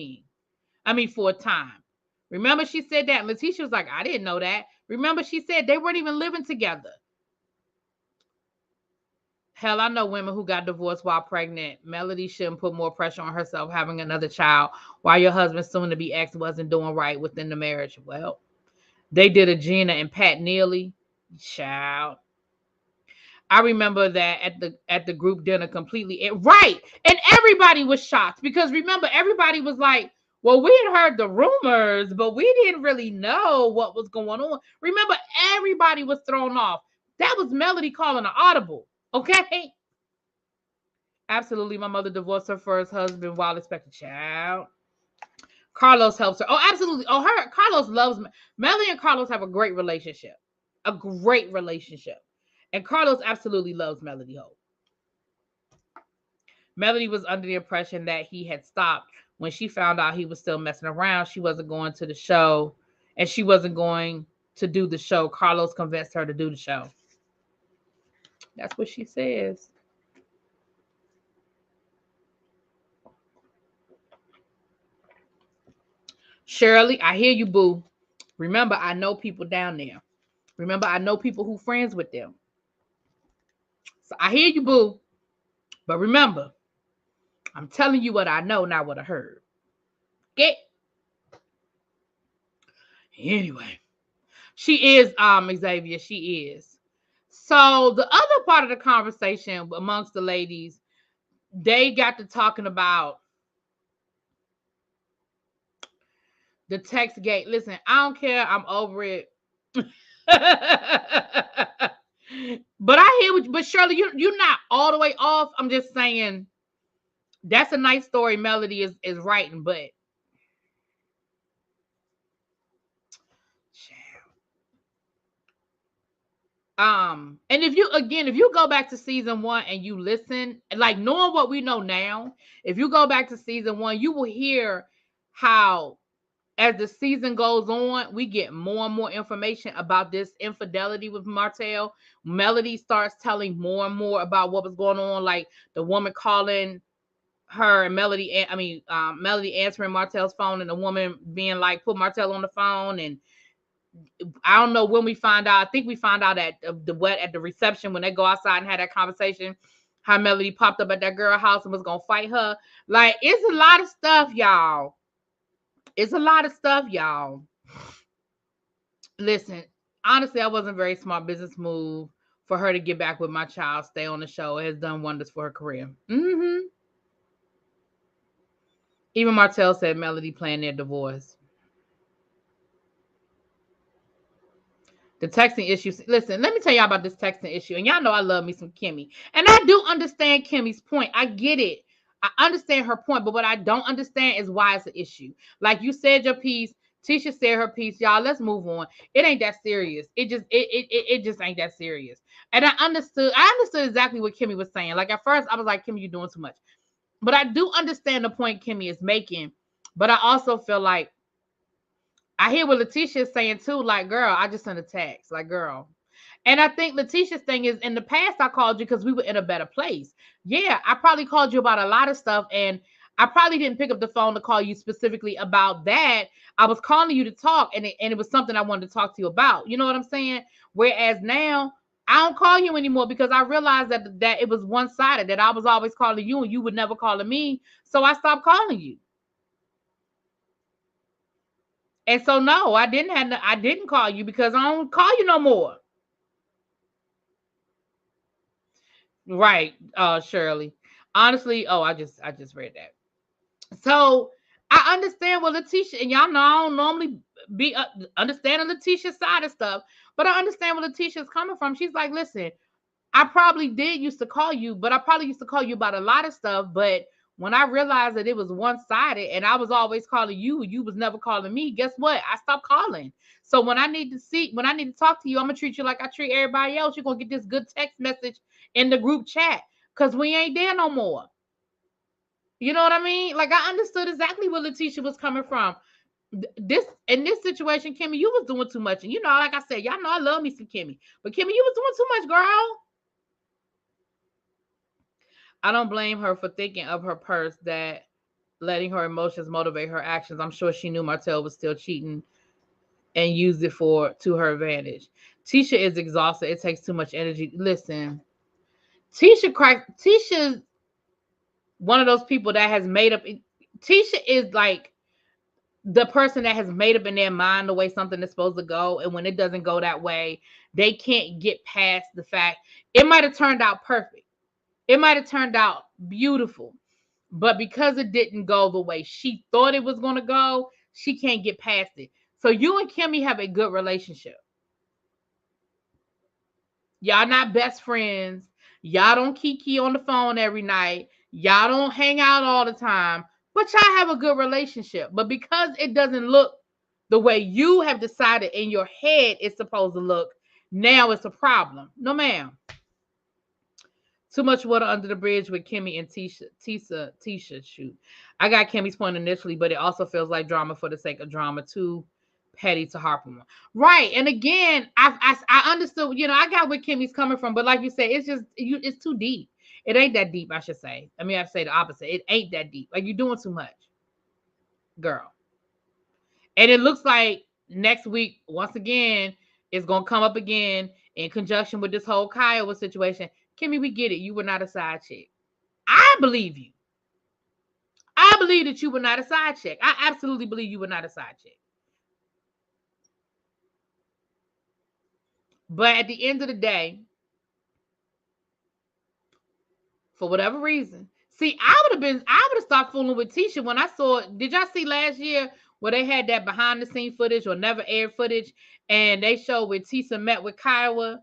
Remember she said that? Letitia was like, I didn't know that. Remember she said they weren't even living together. Hell, I know women who got divorced while pregnant. Melody shouldn't put more pressure on herself having another child while your husband, soon to be ex, wasn't doing right within the marriage. Well, they did a Gina and Pat Neely. Child. I remember that at the group dinner completely. Right. And everybody was shocked because remember, everybody was like, well, we had heard the rumors, but we didn't really know what was going on. Remember, everybody was thrown off. That was Melody calling an audible. Okay. Absolutely. My mother divorced her first husband while expecting child. Carlos helps her. Oh, absolutely. Oh, Carlos loves Melody, and Carlos have a great relationship. A great relationship. And Carlos absolutely loves Melody Hope. Melody was under the impression that he had stopped. When she found out he was still messing around, she wasn't going to the show, and she wasn't going to do the show. Carlos convinced her to do the show. That's what she says. Shirley, I hear you, boo. Remember, I know people down there. Remember, I know people who friends with them. So I hear you, boo. But remember, I'm telling you what I know, not what I heard. Okay? Anyway, she is Xavier. She is. So the other part of the conversation amongst the ladies, they got to talking about the text gate. Listen, I don't care. I'm over it. But I hear what you, but Shirley, you're not all the way off. I'm just saying that's a nice story Melody is writing, but and if you go back to season 1 and you listen, like knowing what we know now, if you go back to season 1, you will hear how as the season goes on, we get more and more information about this infidelity with Martell. Melody starts telling more and more about what was going on, like the woman calling her and Melody, Melody answering Martell's phone and the woman being like, put Martell on the phone. And I don't know when we find out. I think we find out at the reception when they go outside and had that conversation, how Melody popped up at that girl house and was going to fight her. Like, it's a lot of stuff, y'all. It's a lot of stuff, y'all. Listen, honestly, that wasn't a very smart business move for her to get back with my child, stay on the show. It has done wonders for her career. Even Martell said Melody planned their divorce. The texting issue. Listen, let me tell y'all about this texting issue. And y'all know I love me some Kimmy. And I do understand Kimmy's point. I get it. I understand her point. But what I don't understand is why it's an issue. Like you said your piece. Tisha said her piece. Y'all, let's move on. It ain't that serious. It just ain't that serious. And I understood exactly what Kimmy was saying. Like at first I was like, Kimmy, you're doing too much. But I do understand the point Kimmy is making. But I also feel like I hear what Letitia is saying too. Like, girl, I just sent a text. Like, girl. And I think Letitia's thing is, in the past, I called you because we were in a better place. Yeah, I probably called you about a lot of stuff. And I probably didn't pick up the phone to call you specifically about that. I was calling you to talk, and it was something I wanted to talk to you about. You know what I'm saying? Whereas now, I don't call you anymore because I realized that it was one-sided, that I was always calling you and you would never calling me. So I stopped calling you. And so no, I didn't call you because I don't call you no more. Right, Shirley. Honestly, I just read that. So I understand what Letitia, and y'all know I don't normally be understanding Letitia's side of stuff, but I understand where Letitia's coming from. She's like, listen, I probably did used to call you, but I probably used to call you about a lot of stuff. But when I realized that it was one-sided and I was always calling you, you was never calling me, guess what? I stopped calling. So when I need to talk to you, I'm gonna treat you like I treat everybody else. You're gonna get this good text message in the group chat because we ain't there no more. You know what I mean? Like I understood exactly where Letitia was coming from. In this situation, Kimmy, you was doing too much. And you know, like I said, y'all know I love me some Kimmy. But Kimmy, you was doing too much, girl. I don't blame her for thinking of her purse, that letting her emotions motivate her actions. I'm sure she knew Martell was still cheating and used it to her advantage. Tisha is exhausted. It takes too much energy. Listen, Tisha's one of those people that has made up. Tisha is like the person that has made up in their mind the way something is supposed to go. And when it doesn't go that way, they can't get past the fact it might have turned out perfect. It might have turned out beautiful. But because it didn't go the way she thought it was going to go, she can't get past it. So you and Kimmy have a good relationship. Y'all not best friends. Y'all don't kiki on the phone every night. Y'all don't hang out all the time. But y'all have a good relationship. But because it doesn't look the way you have decided in your head it's supposed to look, now it's a problem. No, ma'am. Too much water under the bridge with Kimmy and Tisha. Shoot. I got Kimmy's point initially, but it also feels like drama for the sake of drama. Too petty to harp on. Right. And again, I understood, I got where Kimmy's coming from, but like you said, it's too deep. It ain't that deep, I should say. I mean, I say the opposite. It ain't that deep. Like, you're doing too much, girl. And it looks like next week, once again, it's gonna come up again in conjunction with this whole Kiowa situation. Kimmy, we get it. You were not a side chick. I believe you. I believe that you were not a side chick. I absolutely believe you were not a side chick. But at the end of the day, for whatever reason, see, I would have stopped fooling with Tisha when I saw. Did y'all see last year where they had that behind the scene footage or never aired footage, and they showed where Tisha met with Kiowa?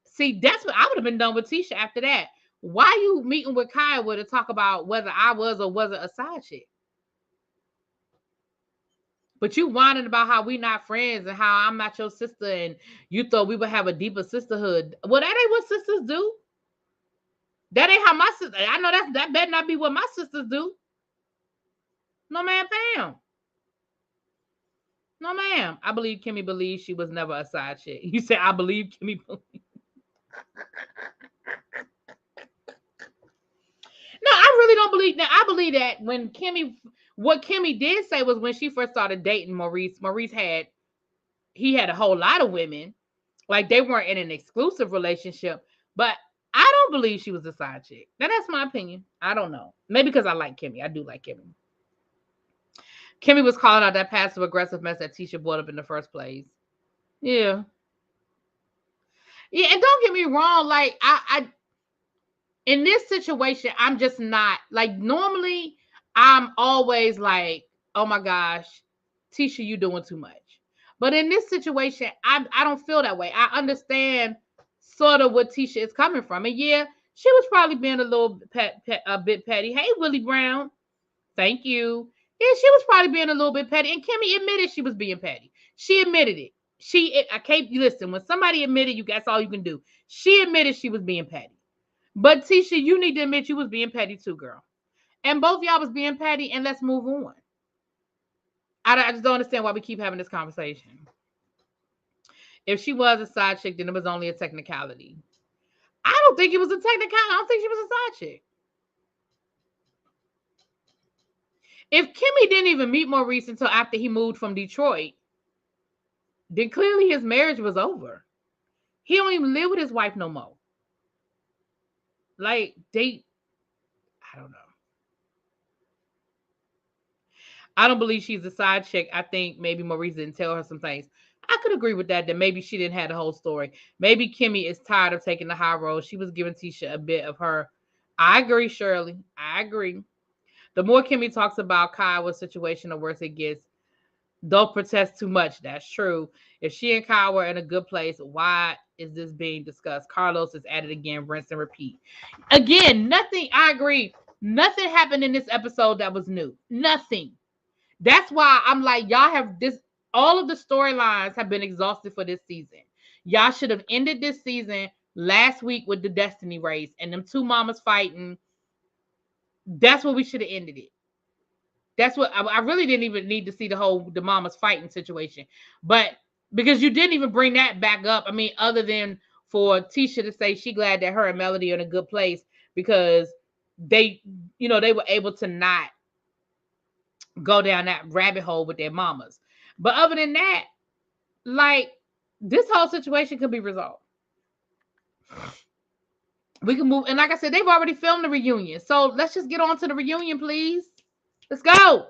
See, that's what I would have been done with Tisha after that. Why you meeting with Kiowa to talk about whether I was or wasn't a side chick? But you whining about how we not friends and how I'm not your sister, and you thought we would have a deeper sisterhood. Well, that ain't what sisters do. That ain't how my sister. I know that better not be what my sisters do. No, ma'am, fam. No, ma'am. I believe Kimmy believes she was never a side chick. You said I believe Kimmy believes. No, I really don't believe that. I believe that when what Kimmy did say was when she first started dating Maurice he had a whole lot of women. Like, they weren't in an exclusive relationship, but I don't believe she was a side chick. Now, that's my opinion. I don't know. Maybe because I like Kimmy. I do like Kimmy. Kimmy was calling out that passive aggressive mess that Tisha brought up in the first place. Yeah. Yeah, and don't get me wrong, like I in this situation, I'm just not like, normally I'm always like, oh my gosh, Tisha, you doing too much. But in this situation, I don't feel that way. I understand sort of what Tisha is coming from. And yeah, she was probably being a little a bit petty. Hey, Willie Brown. Thank you. Yeah, she was probably being a little bit petty. And Kimmy admitted she was being petty. She admitted it. I can't listen. When somebody admitted, that's all you can do. She admitted she was being petty. But Tisha, you need to admit you was being petty too, girl. And both y'all was being petty, and let's move on. I just don't understand why we keep having this conversation. If she was a side chick, then it was only a technicality. I don't think it was a technicality. I don't think she was a side chick. If Kimmy didn't even meet Maurice until after he moved from Detroit, then clearly his marriage was over. He don't even live with his wife no more. Like, I don't know. I don't believe she's a side chick. I think maybe Maurice didn't tell her some things. I could agree with that maybe she didn't have the whole story. Maybe Kimmy is tired of taking the high road. She was giving Tisha a bit of her. I agree, Shirley. I agree. The more Kimmy talks about Kiowa's situation, the worse it gets. Don't protest too much. That's true. If she and Kyle were in a good place, why is this being discussed? Carlos is at it again, rinse and repeat. Again, nothing. I agree. Nothing happened in this episode that was new. Nothing. That's why I'm like, y'all have this. All of the storylines have been exhausted for this season. Y'all should have ended this season last week with the Destiny race and them two mamas fighting. That's what we should have ended it. That's what I really didn't even need to see the mamas fighting situation, but because you didn't even bring that back up. I mean, other than for Tisha to say she glad that her and Melody are in a good place because they were able to not go down that rabbit hole with their mamas. But other than that, like, this whole situation could be resolved. We can move, and like I said, they've already filmed the reunion, so let's just get on to the reunion, please. Let's go.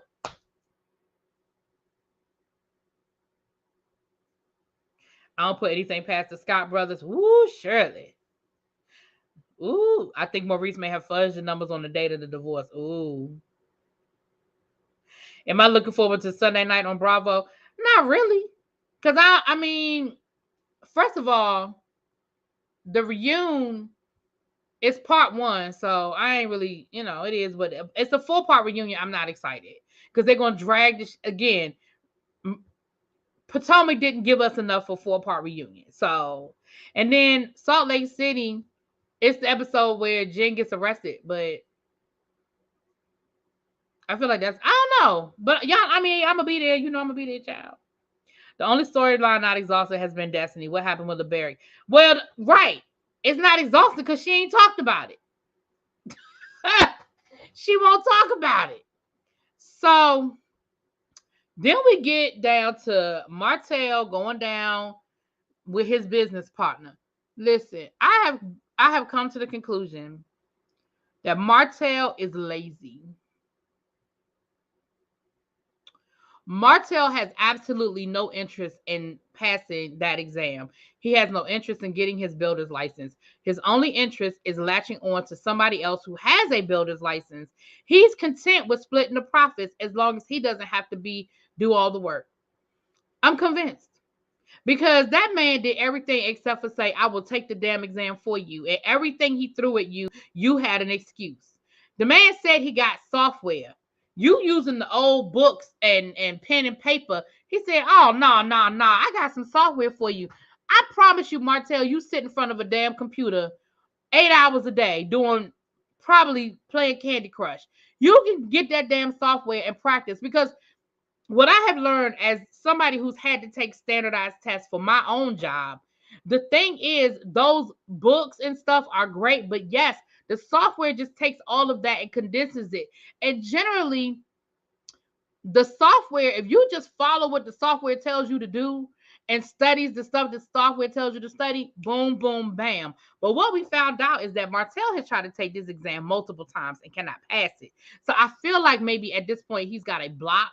I don't put anything past the Scott brothers. Woo, Shirley. Ooh, I think Maurice may have fudged the numbers on the date of the divorce. Ooh. Am I looking forward to Sunday night on Bravo? Not really. Because I mean, first of all, the reunion is part one. So I ain't really, it is what it's a 4-part reunion. I'm not excited. Because they're going to drag this again. Potomac didn't give us enough for 4-part reunion. So, and then Salt Lake City, it's the episode where Jen gets arrested, but I feel like I don't know. But y'all, I mean, I'm gonna be there, I'm gonna be there, child. The only storyline not exhausted has been Destiny. What happened with the Barry? Well, right. It's not exhausted because she ain't talked about it. She won't talk about it. So then we get down to Martell going down with his business partner. Listen, I have come to the conclusion that Martell is lazy. Martell has absolutely no interest in passing that exam. He has no interest in getting his builder's license. His only interest is latching on to somebody else who has a builder's license. He's content with splitting the profits as long as he doesn't have to do all the work. I'm convinced. Because that man did everything except for say, I will take the damn exam for you. And everything he threw at you, you had an excuse. The man said he got software. You using the old books and pen and paper. He said, oh, no. I got some software for you. I promise you, Martell, you sit in front of a damn computer 8 hours a day probably playing Candy Crush. You can get that damn software and practice because what I have learned as somebody who's had to take standardized tests for my own job, the thing is those books and stuff are great, but yes, the software just takes all of that and condenses it. And generally, the software, if you just follow what the software tells you to do and studies the stuff the software tells you to study, boom, boom, bam. But what we found out is that Martell has tried to take this exam multiple times and cannot pass it. So I feel like maybe at this point he's got a block.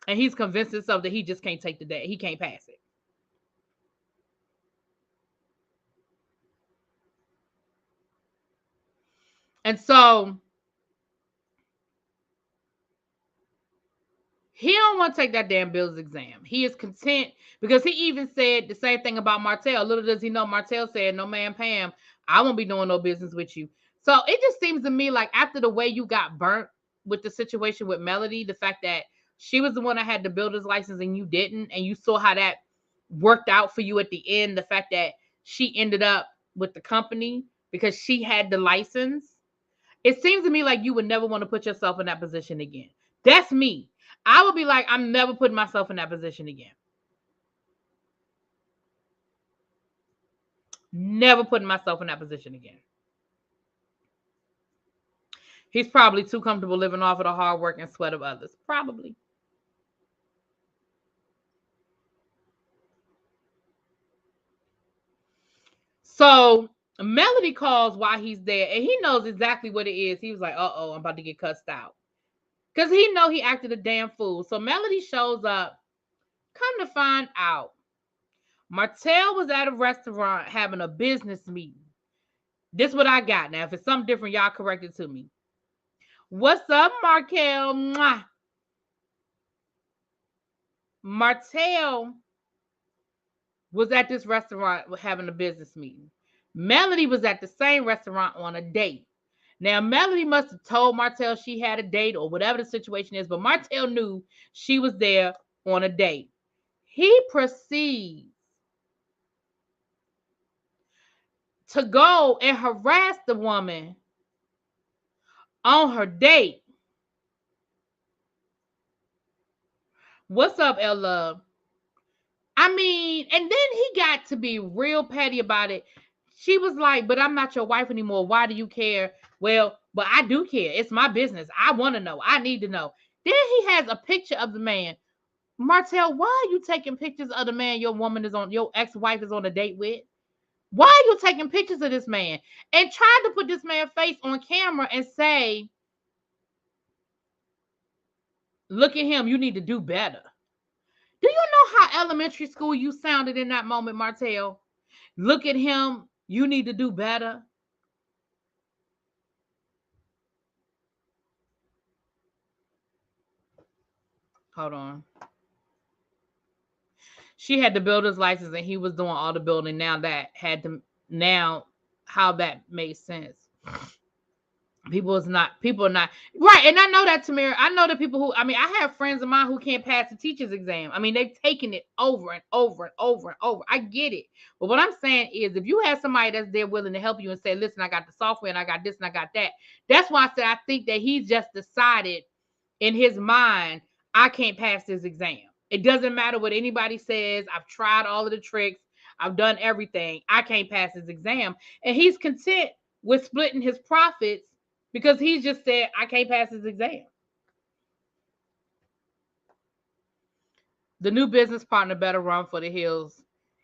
And he's convinced himself that he just can't take the day. He can't pass it. And so he don't want to take that damn Bill's exam. He is content because he even said the same thing about Martell. Little does he know, Martell said, no, man, Pam, I won't be doing no business with you. So it just seems to me like after the way you got burnt with the situation with Melody, the fact that she was the one that had the builder's license and you didn't, and you saw how that worked out for you at the end, the fact that she ended up with the company because she had the license, it seems to me like you would never want to put yourself in that position again. That's me. I would be like, I'm never putting myself in that position again. Never putting myself in that position again. He's probably too comfortable living off of the hard work and sweat of others. Probably. So Melody calls while he's there, and he knows exactly what it is. He was like, uh-oh, I'm about to get cussed out. Because he know he acted a damn fool. So Melody shows up. Come to find out, Martell was at a restaurant having a business meeting. This is what I got. Now, if it's something different, y'all correct it to me. What's up, Markel? Mwah. Martell was at this restaurant having a business meeting. Melody was at the same restaurant on a date. Now, Melody must have told Martell she had a date or whatever the situation is, but Martell knew she was there on a date. He proceeds to go and harass the woman on her date. What's up, Ella? I mean, and then he got to be real petty about it. She was like, but I'm not your wife anymore. Why do you care? Well, but I do care. It's my business. I want to know. I need to know. Then he has a picture of the man. Martell, why are you taking pictures of the man your ex-wife is on a date with? Why are you taking pictures of this man? And trying to put this man's face on camera and say, look at him, you need to do better. Do you know how elementary school you sounded in that moment, Martell? Look at him, you need to do better. Hold on. She had the builder's license and he was doing all the building. Now how that made sense. People are not right. And I know that, Tamara. I know that I have friends of mine who can't pass the teacher's exam. I mean, they've taken it over and over and over and over. I get it. But what I'm saying is if you have somebody that's there willing to help you and say, listen, I got the software and I got this and I got that. That's why I said I think that he's just decided in his mind, I can't pass this exam. It doesn't matter what anybody says. I've tried all of the tricks. I've done everything. I can't pass his exam. And he's content with splitting his profits because he's just said, I can't pass his exam. The new business partner better run for the hills.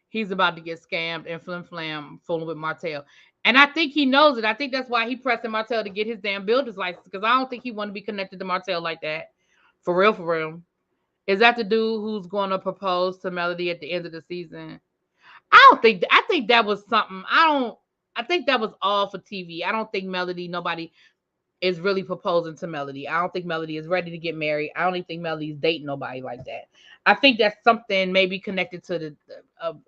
He's about to get scammed and flim-flam fooling with Martell. And I think he knows it. I think that's why he pressing Martell to get his damn builder's license, because I don't think he want to be connected to Martell like that. For real, for real. Is that the dude who's going to propose to Melody at the end of the season? I think that was something. I think that was all for TV. I don't think nobody is really proposing to Melody. I don't think Melody is ready to get married. I don't even think Melody is dating nobody like that. I think that's something maybe connected to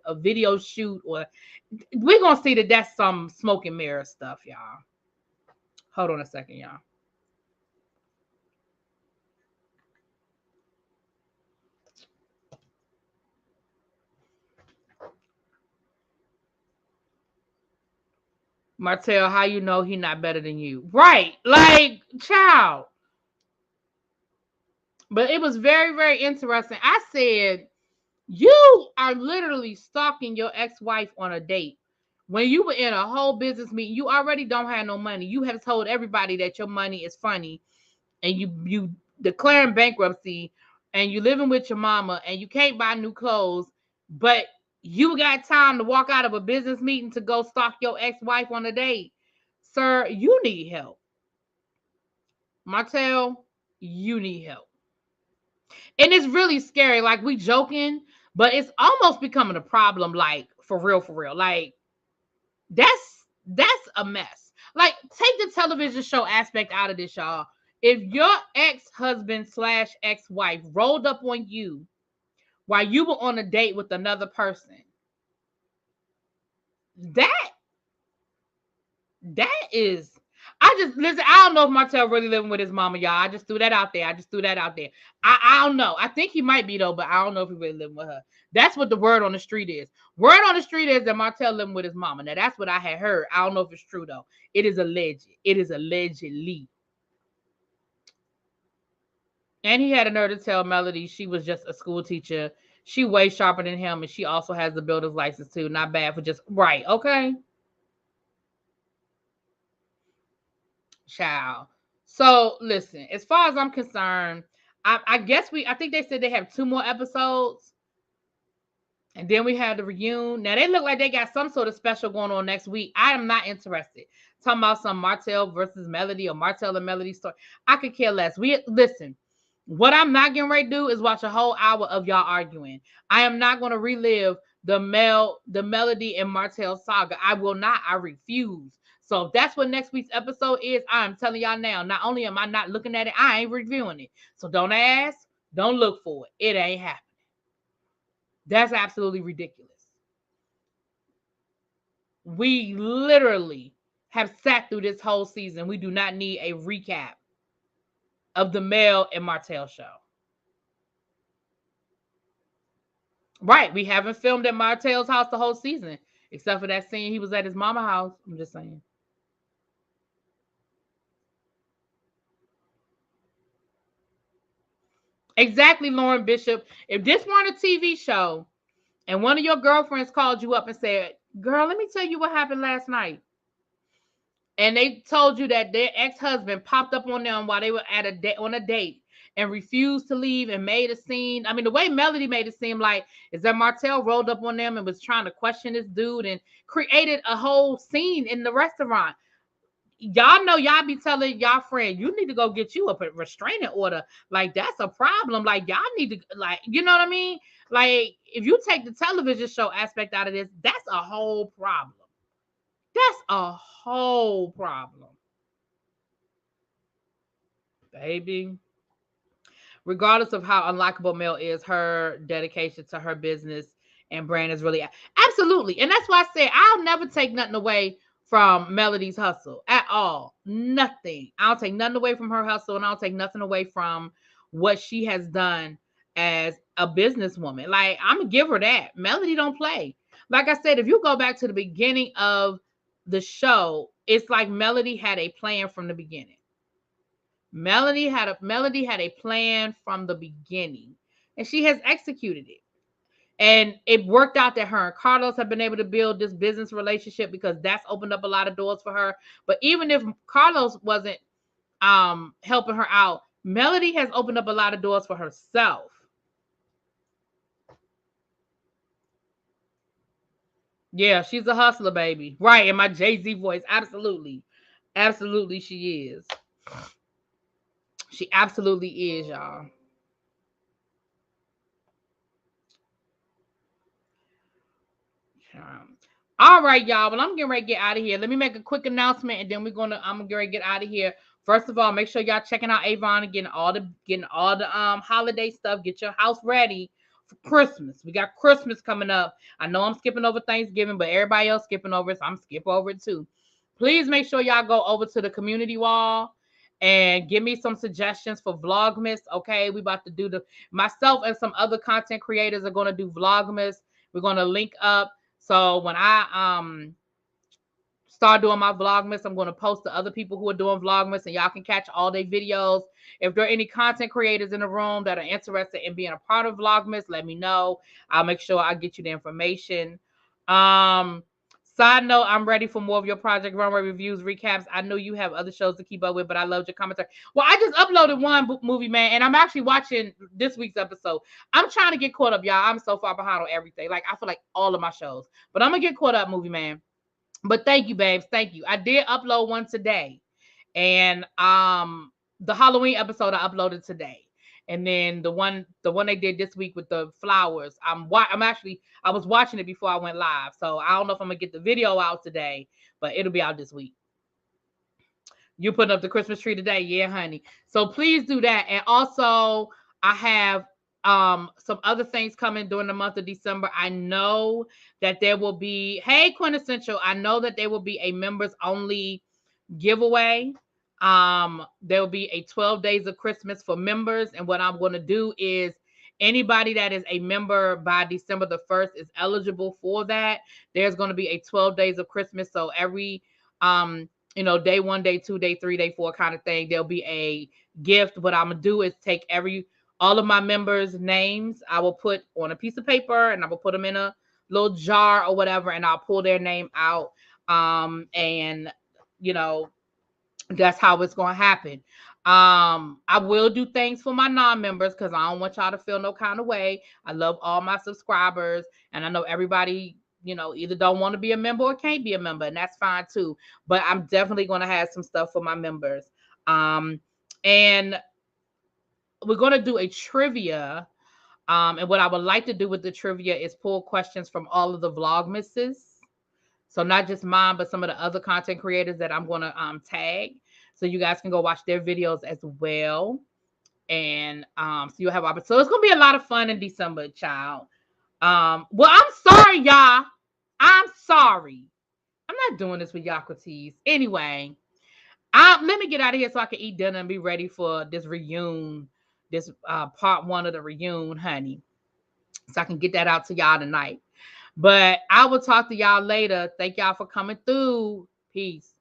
a video shoot, or we're going to see that that's some smoke and mirror stuff, y'all. Hold on a second, y'all. Martell, how you know he not better than you? Right. Like, child. But it was very, very interesting. I said, you are literally stalking your ex-wife on a date. When you were in a whole business meeting, you already don't have no money. You have told everybody that your money is funny, and you declaring bankruptcy, and you living with your mama, and you can't buy new clothes, but you got time to walk out of a business meeting to go stalk your ex-wife on a date. Sir, you need help. Martell, you need help. And it's really scary. Like, we joking, but it's almost becoming a problem. Like, for real, for real. Like, that's a mess. Like, take the television show aspect out of this, y'all. If your ex-husband / ex-wife rolled up on you while you were on a date with another person, that is, listen, I don't know if Martell really living with his mama, y'all. I just threw that out there. I don't know. I think he might be, though, but I don't know if he really living with her. That's what the word on the street is. Word on the street is that Martell living with his mama. Now, that's what I had heard. I don't know if it's true, though. It is alleged. It is allegedly. And he had a nerve to tell Melody she was just a school teacher. She way sharper than him, and she also has the builder's license, too. Not bad for just, right, okay? Child. So listen, as far as I'm concerned, I think they said they have 2 more episodes, and then we have the reunion. Now they look like they got some sort of special going on next week. I am not interested. Talking about some Martell versus Melody or Martell and Melody story. I could care less. Listen. What I'm not getting ready to do is watch a whole hour of y'all arguing. I am not going to relive the Melody and Martell saga. I will not. I refuse. So if that's what next week's episode is, I'm telling y'all now, not only am I not looking at it, I ain't reviewing it. So don't ask, don't look for it. It ain't happening. That's absolutely ridiculous. We literally have sat through this whole season. We do not need a recap of the Mel and Martell show. Right. We haven't filmed at Martell's house the whole season, except for that scene he was at his mama's house. I'm just saying. Exactly, Lauren Bishop. If this weren't a TV show and one of your girlfriends called you up and said, girl, let me tell you what happened last night, and they told you that their ex-husband popped up on them while they were on a date and refused to leave and made a scene. I mean, the way Melody made it seem like is that Martell rolled up on them and was trying to question this dude and created a whole scene in the restaurant. Y'all know y'all be telling y'all friend, you need to go get you a restraining order. Like, that's a problem. Like, y'all need to, like, you know what I mean? Like, if you take the television show aspect out of this, that's a whole problem. That's a whole problem. Baby. Regardless of how unlikable Mel is, her dedication to her business and brand is really absolutely. And that's why I say I'll never take nothing away from Melody's hustle at all. Nothing. I'll take nothing away from her hustle, and I'll take nothing away from what she has done as a businesswoman. Like, I'm gonna give her that. Melody don't play. Like I said, if you go back to the beginning of the show, it's like Melody had a plan from the beginning. Melody had a plan from the beginning. and she has executed it. And it worked out that her and Carlos have been able to build this business relationship because that's opened up a lot of doors for her. But even if Carlos wasn't helping her out, Melody has opened up a lot of doors for herself. Yeah, she's a hustler, baby. Right, in my Jay-Z voice. Absolutely. Absolutely, she is. She absolutely is, y'all. All right, y'all. Well, I'm getting ready to get out of here. Let me make a quick announcement, and then I'm gonna get ready to get out of here. First of all, make sure y'all checking out Avon and getting all the holiday stuff. Get your house ready for Christmas. We got Christmas coming up. I know I'm skipping over Thanksgiving, but everybody else skipping over it, so I'm skipping over it too. Please make sure y'all go over to the community wall and give me some suggestions for Vlogmas. Okay, we about to do myself and some other content creators are gonna do Vlogmas. We're gonna link up. So when I start doing my Vlogmas, I'm going to post to other people who are doing Vlogmas, and y'all can catch all their videos. If there are any content creators in the room that are interested in being a part of Vlogmas, let me know. I'll make sure I get you the information. Side note, I'm ready for more of your Project Runway reviews, recaps. I know you have other shows to keep up with, but I loved your commentary. Well, I just uploaded one movie, man, and I'm actually watching this week's episode. I'm trying to get caught up, y'all. I'm so far behind on everything. Like, I feel like all of my shows. But I'm going to get caught up, movie man. But thank you, babes. Thank you. I did upload one today. And the Halloween episode I uploaded today. And then the one they did this week with the flowers. I was watching it before I went live. So I don't know if I'm gonna get the video out today, but it'll be out this week. You putting up the Christmas tree today? Yeah, honey. So please do that. And also I have some other things coming during the month of December. I know that there will be, hey Quintessential, I know that there will be a members only giveaway. There will be a 12 days of Christmas for members, and what I'm going to do is anybody that is a member by December the 1st is eligible for that. There's going to be a 12 days of Christmas, so every day 1, day 2, day 3, day 4 kind of thing, there'll be a gift. What I'm gonna do is take all of my members' names, I will put on a piece of paper, and I will put them in a little jar or whatever, and I'll pull their name out. And that's how it's going to happen. I will do things for my non-members because I don't want y'all to feel no kind of way. I love all my subscribers, and I know everybody, either don't want to be a member or can't be a member, and that's fine too. But I'm definitely going to have some stuff for my members. And we're going to do a trivia. And what I would like to do with the trivia is pull questions from all of the Vlogmases. So not just mine, but some of the other content creators that I'm going to tag. So you guys can go watch their videos as well. And so you'll have opportunity. So it's going to be a lot of fun in December, child. Well, I'm sorry, y'all. I'm sorry. I'm not doing this with Yaquatis. Anyway, let me get out of here so I can eat dinner and be ready for this reunion, this part 1 of the reunion, honey. So I can get that out to y'all tonight. But I will talk to y'all later. Thank y'all for coming through. Peace.